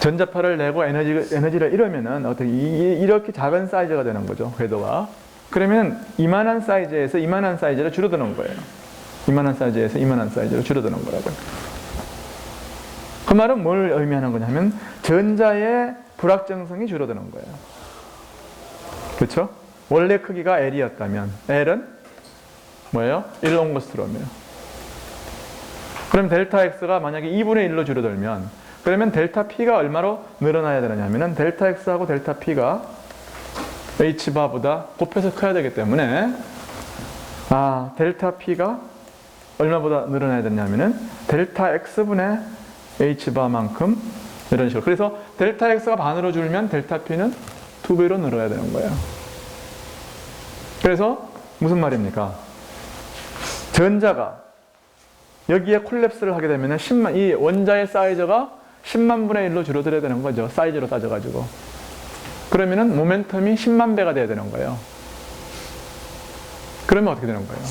전자파를 내고 에너지를 이러면은 어떻게 이렇게 작은 사이즈가 되는 거죠, 궤도가. 그러면 이만한 사이즈에서 이만한 사이즈로 줄어드는 거예요. 이만한 사이즈에서 이만한 사이즈로 줄어드는 거라고요. 그 말은 뭘 의미하는 거냐면 전자의 불확정성이 줄어드는 거예요. 그렇죠? 원래 크기가 L이었다면 L은 뭐예요? 1옹고스트럼이에요. 그럼 델타 X가 만약에 2분의 1로 줄어들면 그러면 델타 P가 얼마로 늘어나야 되느냐면 델타 X하고 델타 P가 H바보다 곱해서 커야 되기 때문에 델타 P가 얼마보다 늘어나야 되냐면은 델타 X분의 H바만큼 이런 식으로. 그래서 델타 X가 반으로 줄면 델타 P는 2배로 늘어야 되는 거예요. 그래서 무슨 말입니까? 전자가 여기에 콜랩스를 하게 되면 이 원자의 사이즈가 10만 분의 1로 줄어들어야 되는 거죠. 사이즈로 따져가지고. 그러면은 모멘텀이 10만 배가 돼야 되는 거예요. 그러면 어떻게 되는 거예요?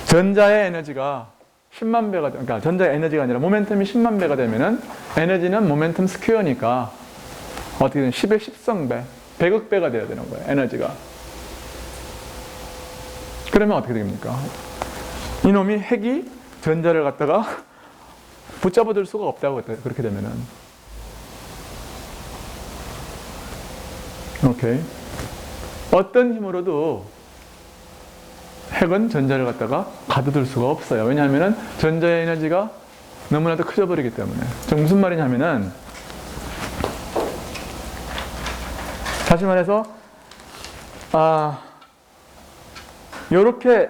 전자의 에너지가 10만 배가, 그러니까 전자의 에너지가 아니라 모멘텀이 10만 배가 되면은 에너지는 모멘텀 스퀘어니까 어떻게 되면 10의 10성배, 100억 배가 돼야 되는 거예요, 에너지가. 그러면 어떻게 됩니까? 이놈이 핵이 전자를 갖다가 붙잡아 줄 수가 없다고, 그렇게 되면은. 오케이. 어떤 힘으로도 핵은 전자를 갖다가 가둬둘 수가 없어요. 왜냐하면 전자의 에너지가 너무나도 커져버리기 때문에. 무슨 말이냐면은, 다시 말해서, 요렇게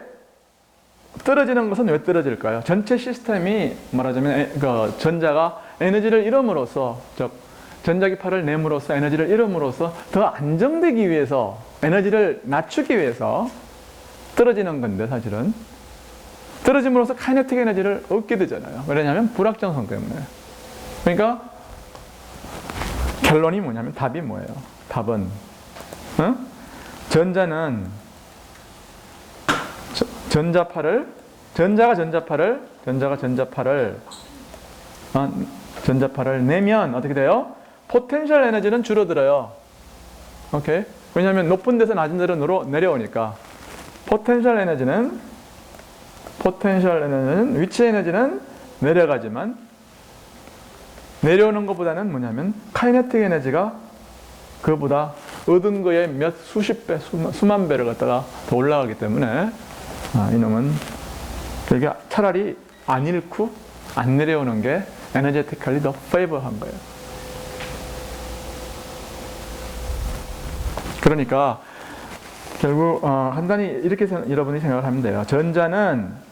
떨어지는 것은 왜 떨어질까요? 전체 시스템이 말하자면 전자가 에너지를 잃음으로써, 즉 전자기파를 내므로써 에너지를 잃음으로써 더 안정되기 위해서, 에너지를 낮추기 위해서 떨어지는 건데 사실은 떨어짐으로써 카이네틱 에너지를 얻게 되잖아요. 왜냐하면 불확정성 때문에. 그러니까 결론이 뭐냐면 답이 뭐예요? 답은 전자는 전자가 전자파를 내면 어떻게 돼요? 포텐셜 에너지는 줄어들어요. 오케이? 왜냐하면 높은 데서 낮은 데로 내려오니까 포텐셜 에너지는 위치 에너지는 내려가지만 내려오는 것보다는 뭐냐면 카이네틱 에너지가 그보다 얻은 거에 몇 수십 배, 수만 배를 갖다가 더 올라가기 때문에 이놈은 그러니까 차라리 안 잃고 안 내려오는 게 에너제티컬리 더 페이버한 거예요. 그러니까 결국 간단히 이렇게 여러분이 생각을 하면 돼요. 전자는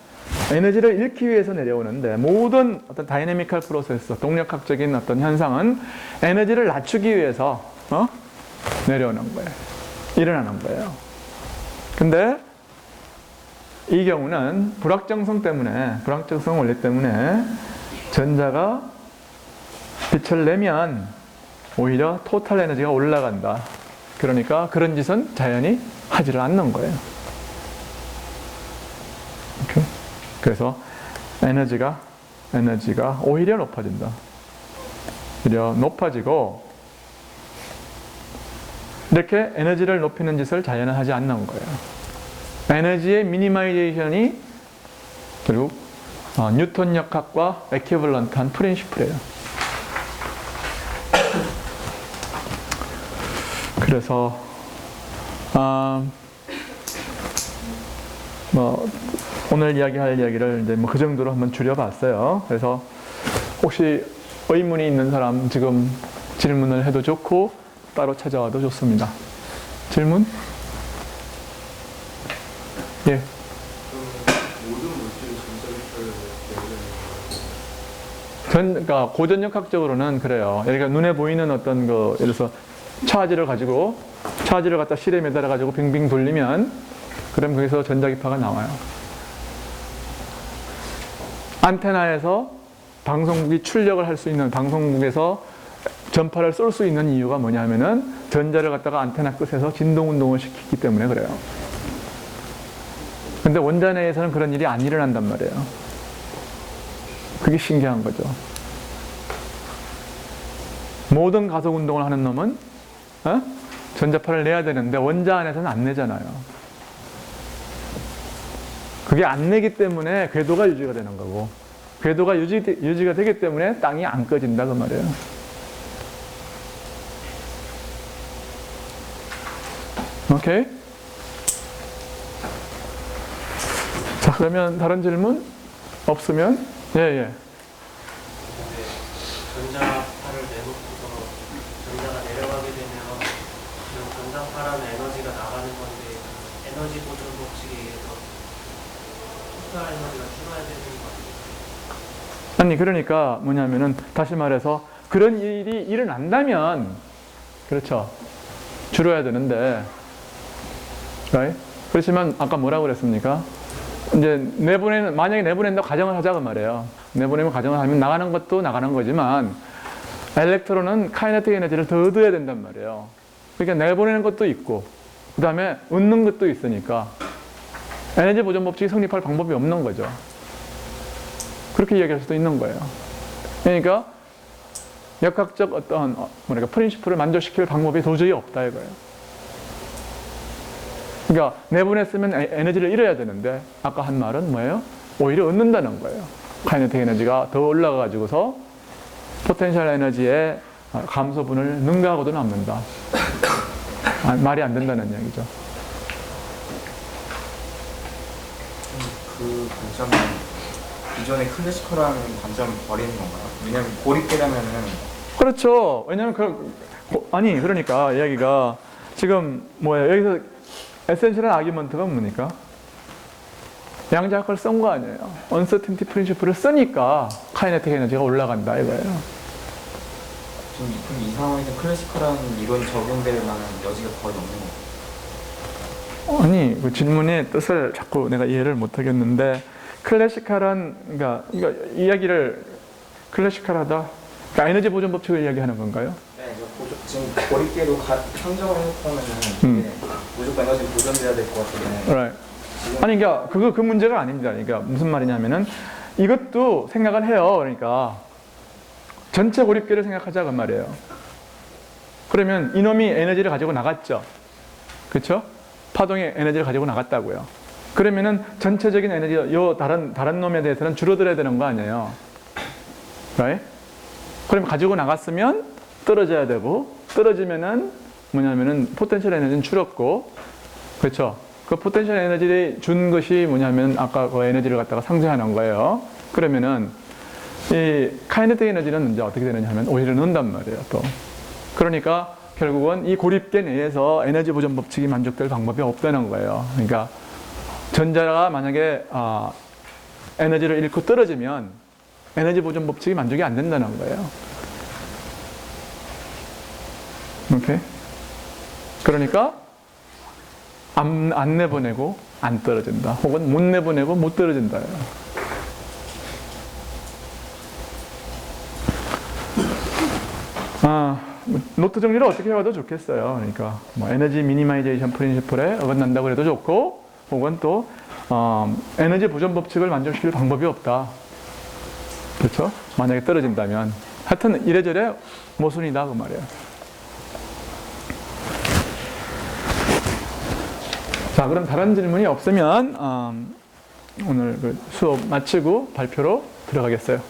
에너지를 잃기 위해서 내려오는데 모든 어떤 다이내미컬 프로세스, 동력학적인 어떤 현상은 에너지를 낮추기 위해서 내려오는 거예요. 일어나는 거예요. 근데 이 경우는 불확정성 원리 때문에 전자가 빛을 내면 오히려 토탈 에너지가 올라간다. 그러니까 그런 짓은 자연히 하지를 않는 거예요. 오케이? 그래서 에너지가 오히려 높아진다. 오히려 높아지고 이렇게 에너지를 높이는 짓을 자연은 하지 않는 거예요. 에너지의 미니마이제이션이 결국 뉴턴 역학과 에퀴벌런트한 프린시플이에요. 그래서 오늘 이야기할 이야기를 이제 그 정도로 한번 줄여봤어요. 그래서 혹시 의문이 있는 사람 지금 질문을 해도 좋고 따로 찾아와도 좋습니다. 질문? 예. 모든 물질이 전자기파를 그러니까 고전역학적으로는 그래요. 그러니까 눈에 보이는 어떤 예를 들어서 차지를 갖다 실에 매달아 가지고 빙빙 돌리면 그럼 거기서 전자기파가 나와요. 안테나에서 방송국이 출력을 할 수 있는 방송국에서 전파를 쏠 수 있는 이유가 뭐냐 하면은 전자를 갖다가 안테나 끝에서 진동 운동을 시키기 때문에 그래요. 근데 원자 내에서는 그런 일이 안 일어난단 말이에요. 그게 신기한 거죠. 모든 가속 운동을 하는 놈은 전자파를 내야 되는데 원자 안에서는 안 내잖아요. 그게 안 내기 때문에 궤도가 유지가 되는 거고, 궤도가 유지가 되기 때문에 땅이 안 꺼진다 그 말이에요. 오케이? 자, 그러면 다른 질문 없으면 예. 전자파를 내놓고서 전자가 내려가게 되면 그 전자파라는 에너지가 나가는 건데 에너지 보존 법칙에 의해서 토탈 에너지가 줄어야 되는 거 아니에요? 아니 그러니까 뭐냐면은 다시 말해서 그런 일이 일어난다면 그렇죠. 줄어야 되는데 right? 그렇지만 아까 뭐라고 그랬습니까? 이제 만약에 내보낸다고 가정을 하자고 말이에요. 내보내면 가정을 하면 나가는 것도 나가는 거지만 엘렉트론은 카이네틱 에너지를 더 얻어야 된단 말이에요. 그러니까 내보내는 것도 있고 그 다음에 얻는 것도 있으니까 에너지 보존 법칙이 성립할 방법이 없는 거죠. 그렇게 이야기할 수도 있는 거예요. 그러니까 역학적 어떤 프린시플을 만족시킬 방법이 도저히 없다 이거예요. 그러니까 내보냈으면 에너지를 잃어야 되는데 아까 한 말은 뭐예요? 오히려 얻는다는 거예요. 카이네틱 에너지가 더 올라가 가지고서 포텐셜 에너지의 감소분을 능가하고도 남는다. 말이 안 된다는 얘기죠. 그 관점은 이전에 클래시컬한 관점 버리는 건가요? 왜냐면 고립되려면은 그렇죠. 왜냐면 그러니까 이야기가 지금 뭐예요? 여기서 에센셜한 아규먼트가 뭡니까? 양자역학을 쓴 거 아니에요. 언서틴티 프린시플을 쓰니까 카이네틱 에너지가 올라간다 이거예요. 지금 이 상황에서 클래시컬한 이론 적용될 만한 여지가 거의 없는 거예요. 아니 그 질문의 뜻을 자꾸 내가 이해를 못 하겠는데 그러니까 이야기를 클래시컬하다 그러니까 에너지 보존 법칙을 이야기하는 건가요? 네, 보존 지금 고립계도 상정을 해놓고는 이게 무조건 에너지 보존돼야 될 것 같은데 Right. 아니, 그러니까 그 문제가 아닙니다. 그러니까 무슨 말이냐면은 이것도 생각을 해요. 그러니까 전체 고립계를 생각하자 그 말이에요. 그러면 이놈이 에너지를 가지고 나갔죠. 그렇죠? 파동의 에너지를 가지고 나갔다고요. 그러면은 전체적인 에너지, 요 다른 놈에 대해서는 줄어들어야 되는 거 아니에요. Right? 그럼 가지고 나갔으면 떨어져야 되고, 떨어지면은 뭐냐면은 포텐셜 에너지는 줄었고, 그렇죠? 그 포텐셜 에너지를 준 것이 뭐냐면 아까 그 에너지를 갖다가 상쇄하는 거예요. 그러면은 이 카이네틱 에너지는 이제 어떻게 되느냐 하면 오히려 는단 말이에요, 또. 그러니까 결국은 이 고립계 내에서 에너지 보존 법칙이 만족될 방법이 없다는 거예요. 그러니까 전자가 만약에 에너지를 잃고 떨어지면 에너지 보존 법칙이 만족이 안 된다는 거예요. 오케이? 그러니까 안 내보내고 안 떨어진다. 혹은 못 내보내고 못 떨어진다. 노트 정리를 어떻게 해봐도 좋겠어요. 그러니까 뭐 에너지 미니마이제이션 프린시플에 어긋난다고 해도 좋고, 혹은 또 에너지 보존 법칙을 만족시킬 방법이 없다. 그렇죠? 만약에 떨어진다면 하여튼 이래저래 모순이다 그 말이에요. 자, 그럼 다른 질문이 없으면 오늘 그 수업 마치고 발표로 들어가겠어요.